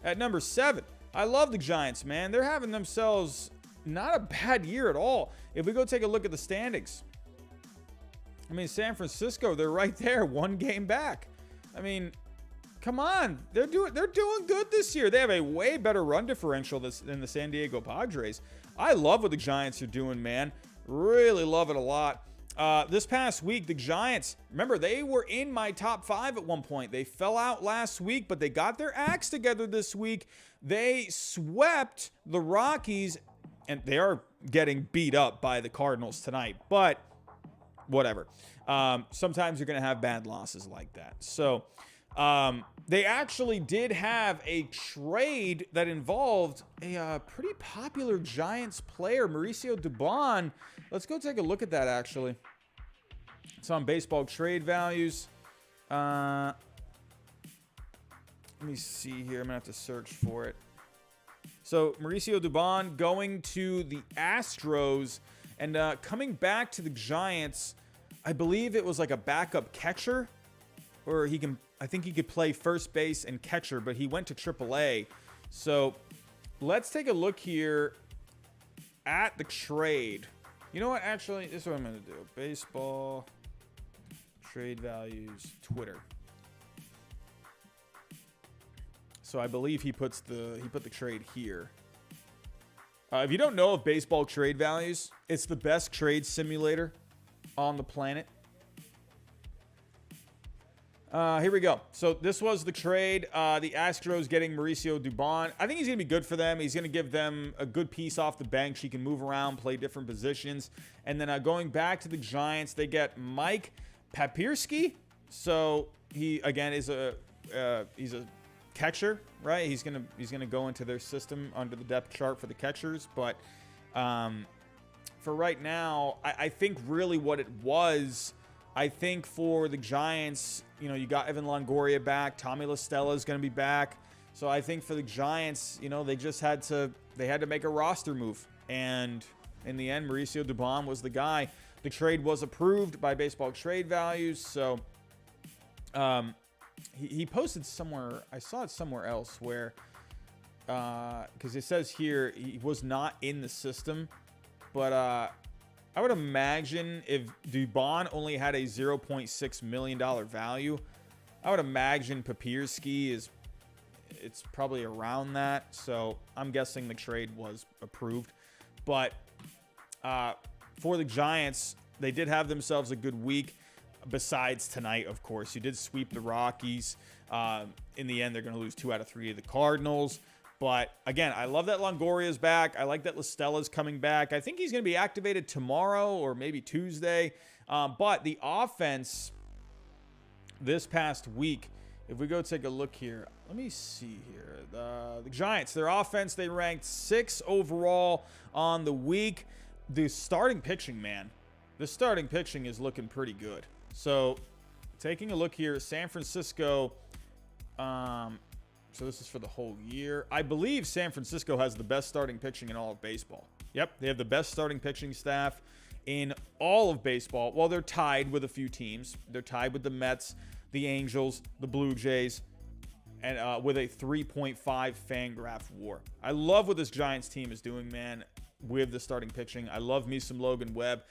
at number 7. I love the Giants, man. They're having themselves not a bad year at all. If we go take a look at the standings, I mean, San Francisco, they're right there, 1 game back. I mean, come on. They're doing good this year. They have a way better run differential than the San Diego Padres. I love what the Giants are doing, man. Really love it a lot. This past week, the Giants, remember, they were in my top 5 at one point. They fell out last week, but they got their acts together this week. They swept the Rockies, and they are getting beat up by the Cardinals tonight, but whatever. Sometimes you're going to have bad losses like that. So they actually did have a trade that involved a pretty popular Giants player, Mauricio Dubon. Let's go take a look at that, actually. It's on Baseball Trade Values. Let me see here. I'm going to have to search for it. So Mauricio Dubon going to the Astros and coming back to the Giants. I believe it was like a backup catcher, or I think he could play first base and catcher, but he went to AAA. So let's take a look here at the trade. You know what? Actually, this is what I'm going to do. Baseball trade values Twitter. So I believe he put the trade here. If you don't know of baseball trade values, it's the best trade simulator on the planet. Here we go. So this was the trade. The Astros getting Mauricio Dubon. I think he's going to be good for them. He's going to give them a good piece off the bench. He can move around, play different positions. And then going back to the Giants, they get Mike Papierski. So he again is he's a catcher, right? He's gonna go into their system under the depth chart for the catchers. But for right now, I think really what it was. I think for the Giants, you know, you got Evan Longoria back. Tommy La Stella is going to be back. So I think for the Giants, you know, they just had to make a roster move. And in the end, Mauricio Dubon was the guy. The trade was approved by Baseball Trade Values. So he posted somewhere. I saw it somewhere else where, because it says here he was not in the system. But I would imagine if Dubon only had a $0.6 million value, I would imagine Papierski it's probably around that. So I'm guessing the trade was approved. But for the Giants, they did have themselves a good week. Besides tonight, of course, you did sweep the Rockies. In the end, they're going to lose 2 out of 3 to the Cardinals. But again, I love that Longoria's back. I like that La Stella's coming back. I think he's going to be activated tomorrow or maybe Tuesday. But the offense this past week, if we go take a look here, let me see here. The Giants, their offense, they ranked 6th overall on the week. The starting pitching, man, the starting pitching is looking pretty good. So taking a look here, San Francisco, so this is for the whole year. I believe San Francisco has the best starting pitching in all of baseball. Yep, they have the best starting pitching staff in all of baseball. Well, they're tied with a few teams. They're tied with the Mets, the Angels, the Blue Jays, and with a 3.5 Fangraph WAR. I love what this Giants team is doing, man, with the starting pitching. I love me some Logan Webb.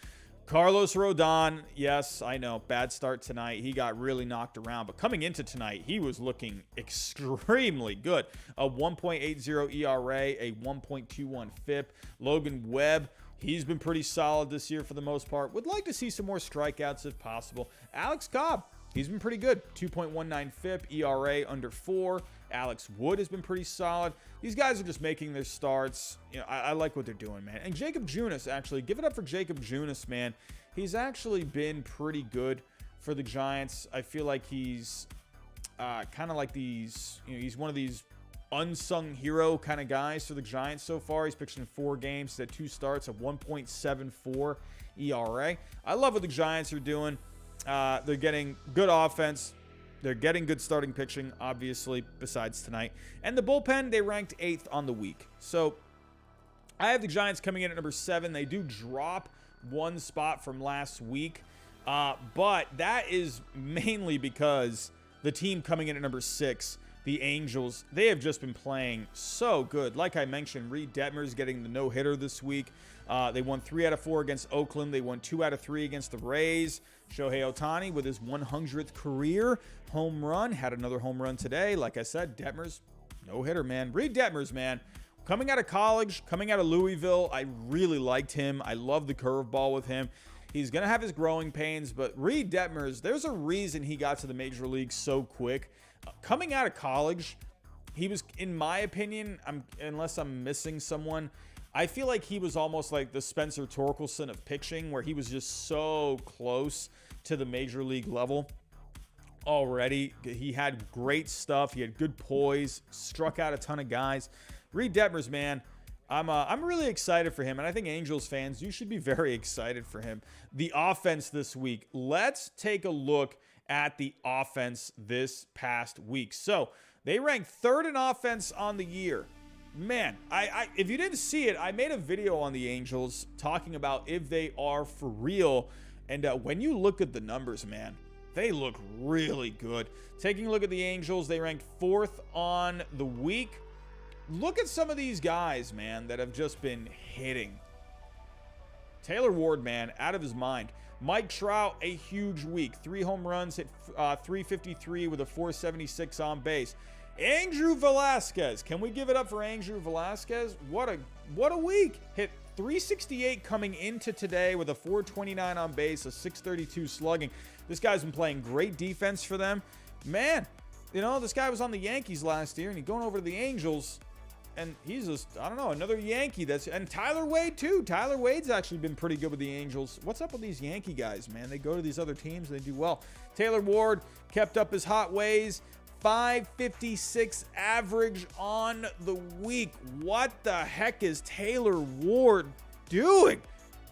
Carlos Rodon, yes, I know, bad start tonight. He got really knocked around, but coming into tonight, he was looking extremely good. A 1.80 ERA, a 1.21 FIP. Logan Webb, he's been pretty solid this year for the most part. Would like to see some more strikeouts if possible. Alex Cobb, he's been pretty good. 2.19 FIP, ERA under 4. Alex Wood has been pretty solid. These guys are just making their starts. You know, I like what they're doing, man. And Jacob Junis, actually, give it up for Jacob Junis, man. He's actually been pretty good for the Giants. I feel like he's kind of like these, you know, he's one of these unsung hero kind of guys for the Giants so far. He's pitched in 4 games, he's had 2 starts, a 1.74 ERA. I love what the Giants are doing. They're getting good offense. They're getting good starting pitching, obviously, besides tonight. And the bullpen, they ranked 8th on the week. So I have the Giants coming in at number 7. They do drop 1 spot from last week. But that is mainly because the team coming in at number 6, the Angels, they have just been playing so good. Like I mentioned, Reed Detmers getting the no-hitter this week. They won 3 out of 4 against Oakland. They won 2 out of 3 against the Rays. Shohei Ohtani with his 100th career home run. Had another home run today. Like I said, Detmers, no-hitter, man. Reed Detmers, man. Coming out of college, coming out of Louisville, I really liked him. I love the curveball with him. He's going to have his growing pains, but Reed Detmers, there's a reason he got to the major leagues so quick. Coming out of college, he was, in my opinion, unless I'm missing someone, I feel like he was almost like the Spencer Torkelson of pitching, where he was just so close to the major league level already. He had great stuff. He had good poise, struck out a ton of guys. Reed Detmers, man, I'm really excited for him, and I think Angels fans, you should be very excited for him. The offense this week. Let's take a look at the offense this past week. So they ranked 3rd in offense on the year. Man, if you didn't see it, I made a video on the Angels talking about if they are for real. And when you look at the numbers, man, they look really good. Taking a look at the Angels, they ranked 4th on the week. Look at some of these guys, man, that have just been hitting. Taylor Ward, man, out of his mind. Mike Trout, a huge week. 3 home runs, hit 353 with a 476 on base. Andrew Velasquez. Can we give it up for Andrew Velasquez? What a week. Hit 368 coming into today with a 429 on base, a 632 slugging. This guy's been playing great defense for them. Man, you know, this guy was on the Yankees last year, and he's going over to the Angels, and he's just, I don't know, another Yankee. And Tyler Wade, too. Tyler Wade's actually been pretty good with the Angels. What's up with these Yankee guys, man? They go to these other teams, and they do well. Taylor Ward kept up his hot ways. 556 average on the week. What the heck is Taylor Ward doing?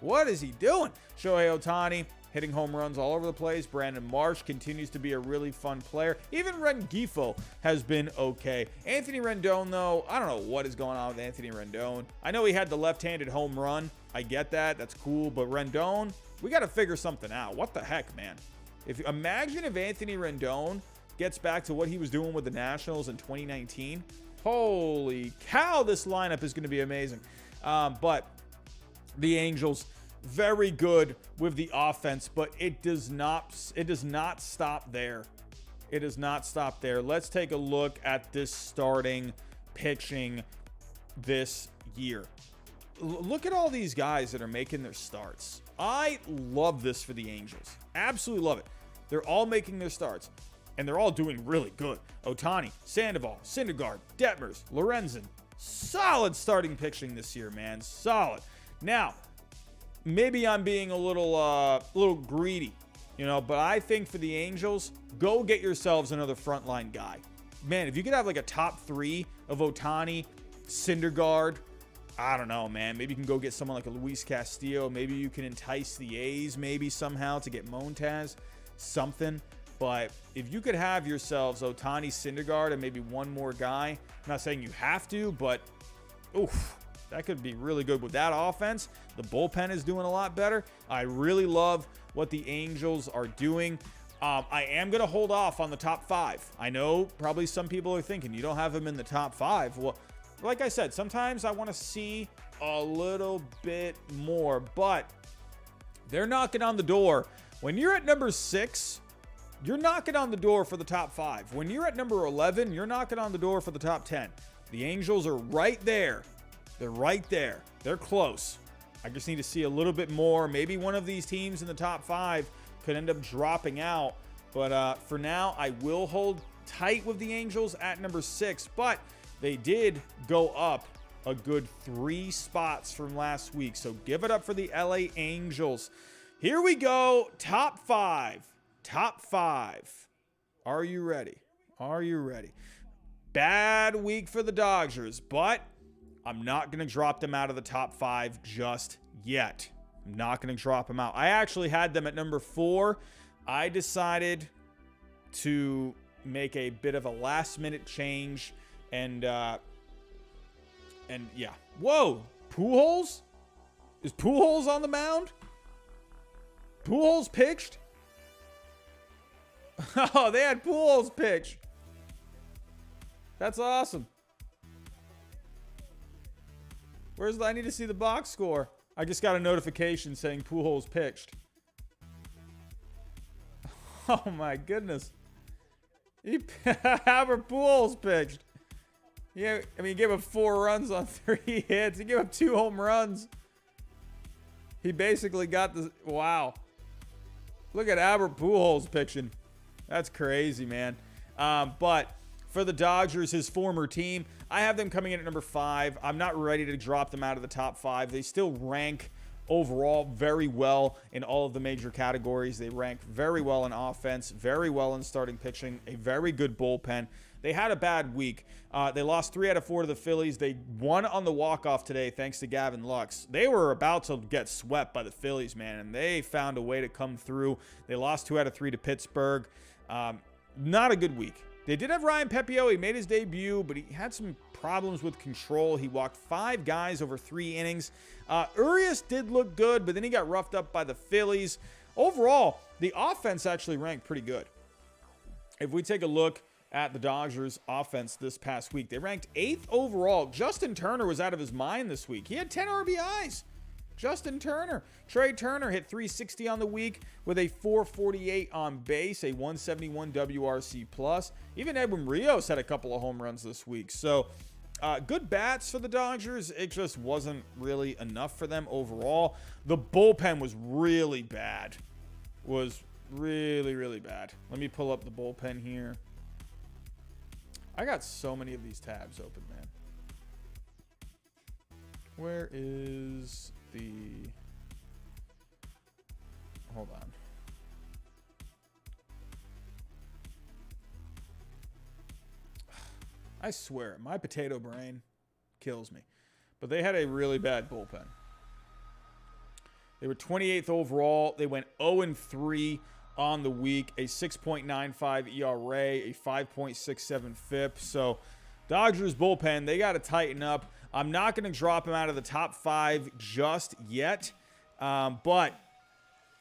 What is he doing? Shohei Ohtani hitting home runs all over the place. Brandon Marsh continues to be a really fun player. Even Rengifo has been okay. Anthony Rendon, though, I don't know what is going on with Anthony Rendon. I know he had the left-handed home run. I get that. That's cool. But Rendon, we got to figure something out. What the heck, man? Imagine if Anthony Rendon gets back to what he was doing with the Nationals in 2019. Holy cow, this lineup is going to be amazing. But the Angels, very good with the offense, but it does not stop there. It does not stop there. Let's take a look at this starting pitching this year. Look at all these guys that are making their starts. I love this for the Angels. Absolutely love it. They're all making their starts, and they're all doing really good. Ohtani, Sandoval, Syndergaard, Detmers, Lorenzen. Solid starting pitching this year, man. Solid. Now, maybe I'm being a little greedy, you know, but I think for the Angels, go get yourselves another frontline guy. Man, if you could have like a top 3 of Ohtani, Syndergaard, I don't know, man. Maybe you can go get someone like a Luis Castillo. Maybe you can entice the A's maybe somehow to get Montaz, something. But if you could have yourselves Ohtani, Syndergaard, and maybe one more guy, I'm not saying you have to, but oof, that could be really good with that offense. The bullpen is doing a lot better. I really love what the Angels are doing. I am going to hold off on the top 5. I know probably some people are thinking you don't have them in the top 5. Well, like I said, sometimes I want to see a little bit more, but they're knocking on the door. When you're at number 6, you're knocking on the door for the top 5. When you're at number 11, you're knocking on the door for the top 10. The Angels are right there. They're right there. They're close. I just need to see a little bit more. Maybe one of these teams in the top 5 could end up dropping out. But for now, I will hold tight with the Angels at number 6. But they did go up a good 3 spots from last week. So give it up for the LA Angels. Here we go. Top 5. Top 5. Are you ready? Are you ready? Bad week for the Dodgers, but I'm not going to drop them out of the top 5 just yet. I'm not going to drop them out. I actually had them at number 4. I decided to make a bit of a last-minute change, and yeah. Whoa, Pujols? Is Pujols on the mound? Pujols pitched? Oh, they had Pujols pitch. That's awesome. I need to see the box score. I just got a notification saying Pujols pitched. Oh my goodness. Albert Pujols pitched. Yeah, I mean, he gave up 4 runs on 3 hits. He gave up 2 home runs. He basically got the... Wow. Look at Albert Pujols pitching. That's crazy, man. But for the Dodgers, his former team, I have them coming in at number 5. I'm not ready to drop them out of the top 5. They still rank overall very well in all of the major categories. They rank very well in offense, very well in starting pitching, a very good bullpen. They had a bad week. They lost 3 out of 4 to the Phillies. They won on the walk-off today thanks to Gavin Lux. They were about to get swept by the Phillies, man, and they found a way to come through. They lost 2 out of 3 to Pittsburgh. Not a good week. They did have Ryan Pepiot. He made his debut, but he had some problems with control. He walked 5 guys over 3 innings. Urias did look good, but then he got roughed up by the Phillies. Overall, the offense actually ranked pretty good. If we take a look at the Dodgers offense this past week, they ranked 8th overall. Justin Turner was out of his mind this week. He had 10 RBIs. Justin Turner. Trey Turner hit 360 on the week with a 448 on base, a 171 WRC plus. Even Edwin Rios had a couple of home runs this week. So good bats for the Dodgers. It just wasn't really enough for them overall. The bullpen was really bad. Was really, really bad. Let me pull up the bullpen here. I got so many of these tabs open, man. Where is the... Hold on. I swear, my potato brain kills me. But they had a really bad bullpen. They were 28th overall. They went 0-3 on the week, a 6.95 ERA, a 5.67 FIP. So Dodgers bullpen, they got to tighten up. I'm not going to drop them out of the top 5 just yet, but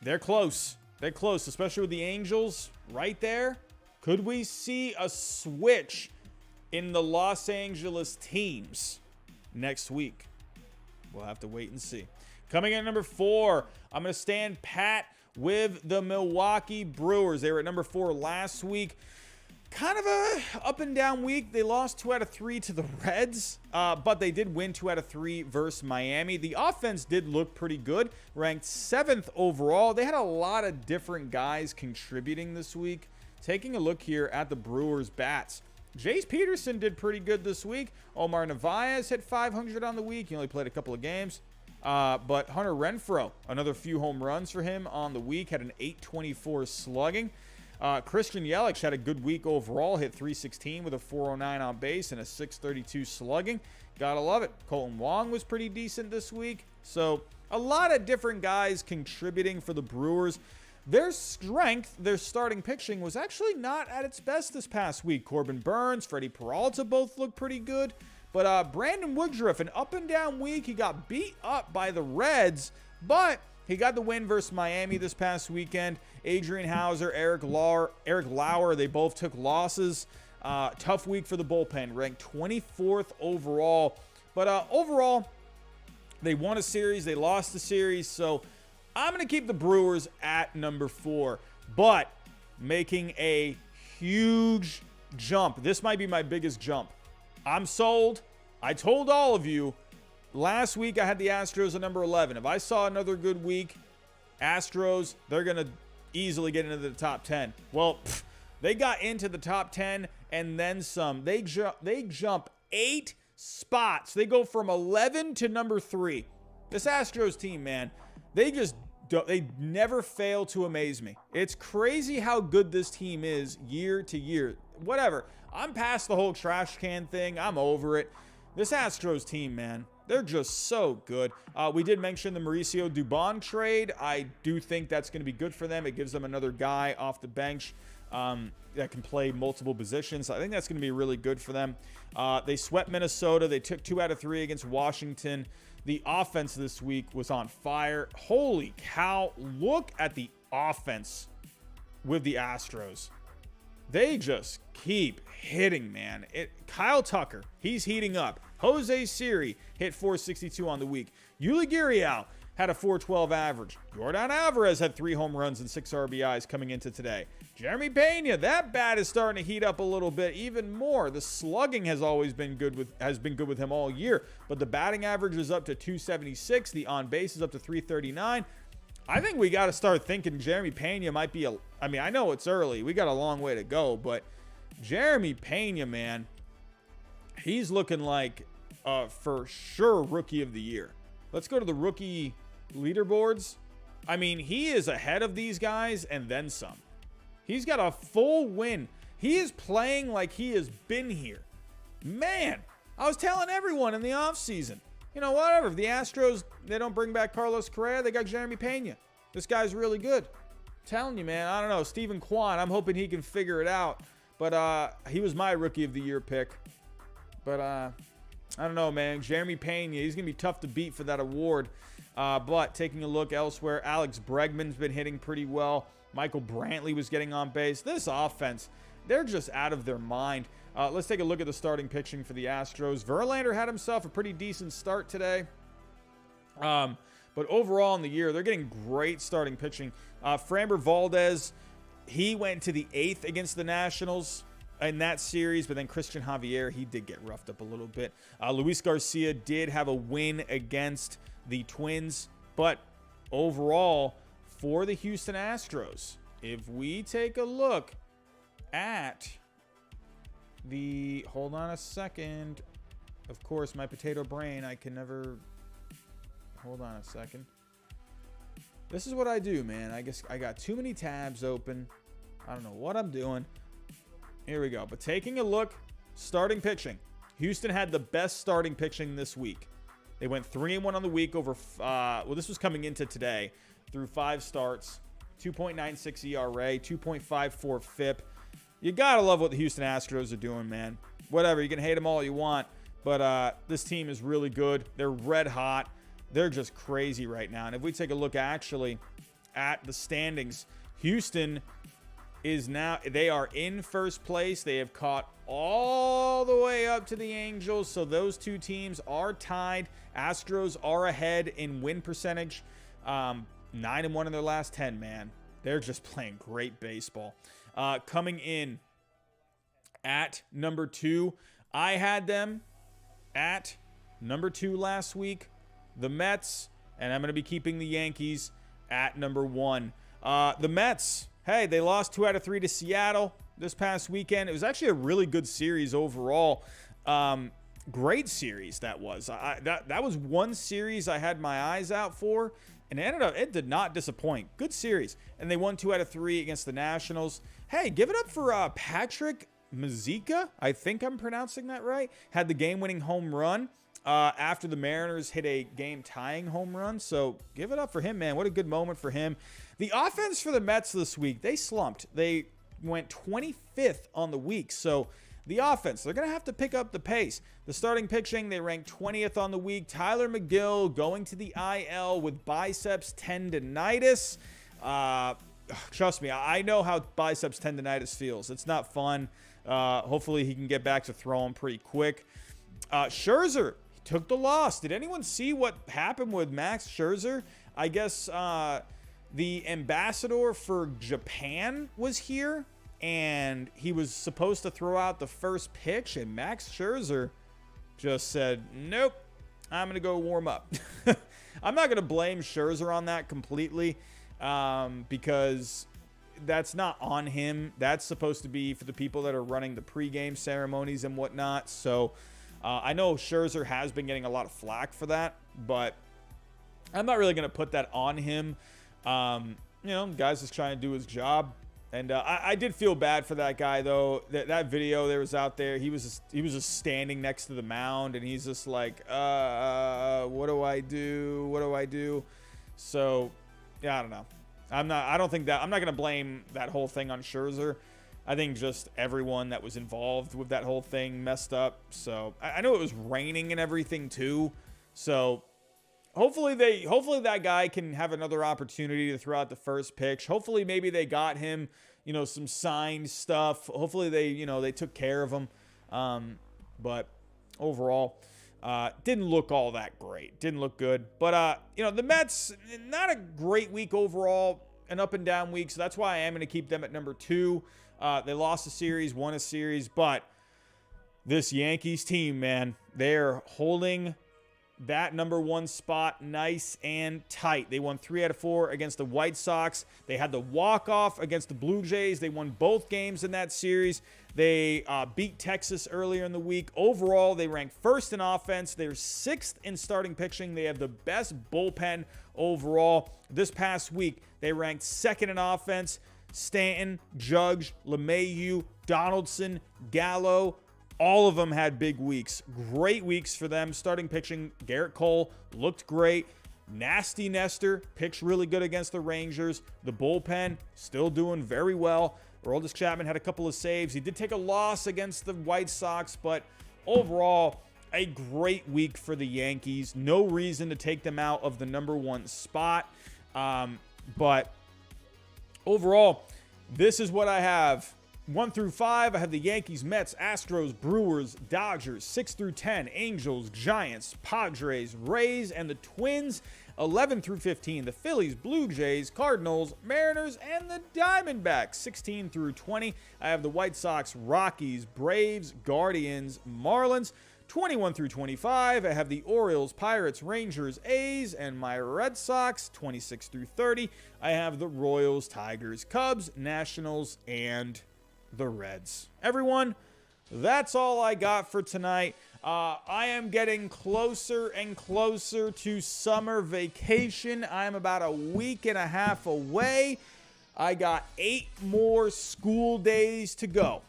they're close. They're close, especially with the Angels right there. Could we see a switch in the Los Angeles teams next week? We'll have to wait and see. Coming in at number 4, I'm going to stand pat with the Milwaukee Brewers. They were at number 4 last week. Kind of a up and down week. They lost 2 out of 3 to the Reds, but they did win 2 out of 3 versus Miami. The offense did look pretty good, ranked 7th overall. They had a lot of different guys contributing this week. Taking a look here at the Brewers bats. Jace Peterson did pretty good this week. Omar Narvaez hit 500 on the week. He only played a couple of games. But Hunter Renfroe, another few home runs for him on the week, had an 824 slugging. Christian Yelich had a good week overall, hit 316 with a 409 on base and a 632 slugging. Gotta love it. Colton Wong was pretty decent this week. So a lot of different guys contributing for the Brewers. Their strength, their starting pitching, was actually not at its best this past week. Corbin Burns, Freddie Peralta both looked pretty good. But Brandon Woodruff, an up-and-down week. He got beat up by the Reds, but he got the win versus Miami this past weekend. Adrian Hauser, Eric Lauer, they both took losses. Tough week for the bullpen, ranked 24th overall. But overall, they won a series. They lost the series. So I'm going to keep the Brewers at number 4. But making a huge jump. This might be my biggest jump. I'm sold. I told all of you last week I had the Astros at number 11. If I saw another good week, Astros, they're going to easily get into the top 10. Well, they got into the top 10 and then some. They jump 8 spots. They go from 11 to number 3. This Astros team, man, they never fail to amaze me. It's crazy how good this team is year to year. Whatever. I'm past the whole trash can thing. I'm over it. This Astros team, man, they're just so good. We did mention the Mauricio Dubon trade. I do think that's going to be good for them. It gives them another guy off the bench that can play multiple positions. I think that's going to be really good for them. They swept Minnesota. They took 2 out of 3 against Washington. The offense this week was on fire. Holy cow. Look at the offense with the Astros. They just keep hitting, man. Kyle Tucker, he's heating up. Jose Siri hit 462 on the week. Yuli Gurriel had a 412 average. Yordan Alvarez had 3 home runs and 6 RBIs coming into today. Jeremy Pena, that bat is starting to heat up a little bit even more. The slugging has been good with him all year, but the batting average is up to 276. The on base is up to 339. I think we got to start thinking Jeremy Pena might be I know it's early. We got a long way to go, but Jeremy Pena, man, he's looking like for sure rookie of the year. Let's go to the rookie leaderboards. I mean, he is ahead of these guys and then some. He's got a full win. He is playing like he has been here. Man, I was telling everyone in the offseason, whatever. If the Astros, they don't bring back Carlos Correa, they got Jeremy Pena. This guy's really good. I'm telling you, man. I don't know. Stephen Kwan, I'm hoping he can figure it out. But he was my rookie of the year pick. But I don't know, man. Jeremy Pena, he's going to be tough to beat for that award. But taking a look elsewhere, Alex Bregman's been hitting pretty well. Michael Brantley was getting on base. This offense, they're just out of their mind. Let's take a look at the starting pitching for the Astros. Verlander had himself a pretty decent start today. But But overall in the year, they're getting great starting pitching. Framber Valdez, he went to the 8th against the Nationals in that series, but then Christian Javier, he did get roughed up a little bit. Luis Garcia did have a win against the Twins, but overall for the Houston Astros, if we take a look at the, hold on a second, of course, my potato brain, I can never, hold on a second. This is what I do, man. I guess I got too many tabs open. I don't know what I'm doing. Here we go. But taking a look, starting pitching. Houston had the best starting pitching this week. They went 3-1 on the week over, well, this was coming into today, through 5 starts, 2.96 ERA, 2.54 FIP. You got to love what the Houston Astros are doing, man. Whatever, you can hate them all you want, but this team is really good. They're red hot. They're just crazy right now. And if we take a look actually at the standings, Houston is now, they are in first place. They have caught all the way up to the Angels. So those two teams are tied. Astros are ahead in win percentage. 9-1 in their last 10, man. They're just playing great baseball. Coming in at number 2, I had them at number 2 last week. The Mets, and I'm going to be keeping the Yankees at number 1. The Mets, hey, they lost 2 out of 3 to Seattle this past weekend. It was actually a really good series overall. Great series that was. That was one series I had my eyes out for, and it did not disappoint. Good series. And they won 2 out of 3 against the Nationals. Hey, give it up for Patrick Mazeika. I think I'm pronouncing that right. Had the game-winning home run after the Mariners hit a game-tying home run. So give it up for him, man. What a good moment for him. The offense for the Mets this week, they slumped. They went 25th on the week. So the offense, they're going to have to pick up the pace. The starting pitching, they ranked 20th on the week. Tyler McGill going to the IL with biceps tendonitis. Trust me, I know how biceps tendonitis feels. It's not fun. Hopefully he can get back to throwing pretty quick. Scherzer took the loss. Did anyone see what happened with Max Scherzer? I guess the ambassador for Japan was here, and he was supposed to throw out the first pitch, and Max Scherzer just said, nope, I'm going to go warm up. I'm not going to blame Scherzer on that completely because that's not on him. That's supposed to be for the people that are running the pregame ceremonies and whatnot. So I know Scherzer has been getting a lot of flack for that, but I'm not really going to put that on him. You know, guy's just trying to do his job. And I did feel bad for that guy, though. That video that was out there, he was just standing next to the mound, and he's just like, what do I do? What do I do? So, yeah, I don't know. I'm not going to blame that whole thing on Scherzer. I think just everyone that was involved with that whole thing messed up. So, I know it was raining and everything, too. So, hopefully that guy can have another opportunity to throw out the first pitch. Hopefully maybe they got him, you know, some signed stuff. Hopefully they took care of him. But overall, didn't look all that great. Didn't look good. But, you know, the Mets, not a great week overall, an up and down week. So that's why I am going to keep them at number 2. They lost a series, won a series. But this Yankees team, man, they're holding that number 1 spot nice and tight. They won 3 out of 4 against the White Sox. They had the walk-off against the Blue Jays. They won both games in that series. They beat Texas earlier in the week. Overall, they ranked 1st in offense. They're 6th in starting pitching. They have the best bullpen overall. This past week, they ranked 2nd in offense. Stanton, Judge, LeMahieu, Donaldson, Gallo, all of them had big weeks. Great weeks for them. Starting pitching, Garrett Cole looked great. Nasty Nestor pitched really good against the Rangers. The bullpen still doing very well. Aroldis Chapman had a couple of saves. He did take a loss against the White Sox, but overall, a great week for the Yankees. No reason to take them out of the number 1 spot. But overall, this is what I have. 1 through 5, I have the Yankees, Mets, Astros, Brewers, Dodgers. 6 through 10, Angels, Giants, Padres, Rays, and the Twins. 11 through 15, the Phillies, Blue Jays, Cardinals, Mariners, and the Diamondbacks. 16 through 20, I have the White Sox, Rockies, Braves, Guardians, Marlins. 21 through 25, I have the Orioles, Pirates, Rangers, A's, and my Red Sox. 26 through 30, I have the Royals, Tigers, Cubs, Nationals, and the Reds. Everyone, that's all I got for tonight. I am getting closer and closer to summer vacation. I am about a week and a half away. I got 8 more school days to go.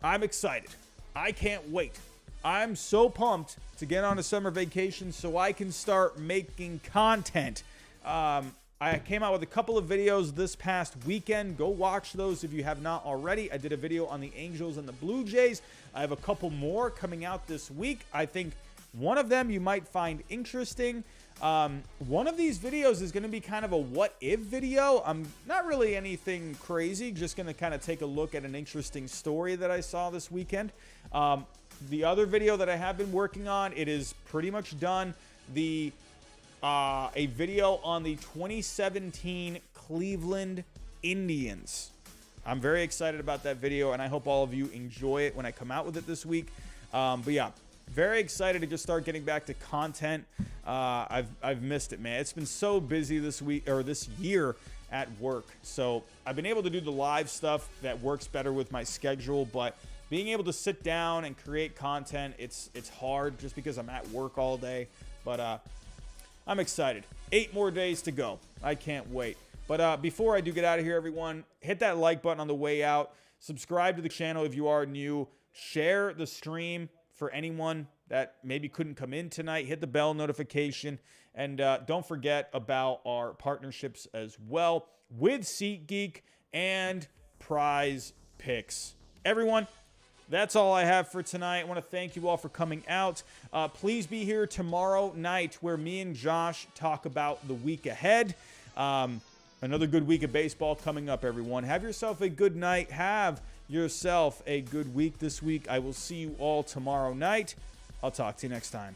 I'm excited. I can't wait. I'm so pumped to get on a summer vacation so I can start making content. I came out with a couple of videos this past weekend. Go watch those if you have not already. I did a video on the Angels and the Blue Jays. I have a couple more coming out this week. I think one of them you might find interesting. One of these videos is going to be kind of a what if video. I'm not really anything crazy, just going to kind of take a look at an interesting story that I saw this weekend. The other video that I have been working on, it is pretty much done. A video on the 2017 Cleveland Indians. I'm very excited about that video, and I hope all of you enjoy it when I come out with it this week. But yeah, very excited to just start getting back to content. I've missed it, man. It's been so busy this week or this year at work. So I've been able to do the live stuff that works better with my schedule, but being able to sit down and create content, it's hard just because I'm at work all day. But I'm excited. 8 more days to go. I can't wait. But before I do get out of here, everyone, hit that like button on the way out. Subscribe to the channel if you are new. Share the stream for anyone that maybe couldn't come in tonight. Hit the bell notification. And don't forget about our partnerships as well with SeatGeek and Prize Picks. Everyone, that's all I have for tonight. I want to thank you all for coming out. Please be here tomorrow night where me and Josh talk about the week ahead. Another good week of baseball coming up, everyone. Have yourself a good night. Have yourself a good week this week. I will see you all tomorrow night. I'll talk to you next time.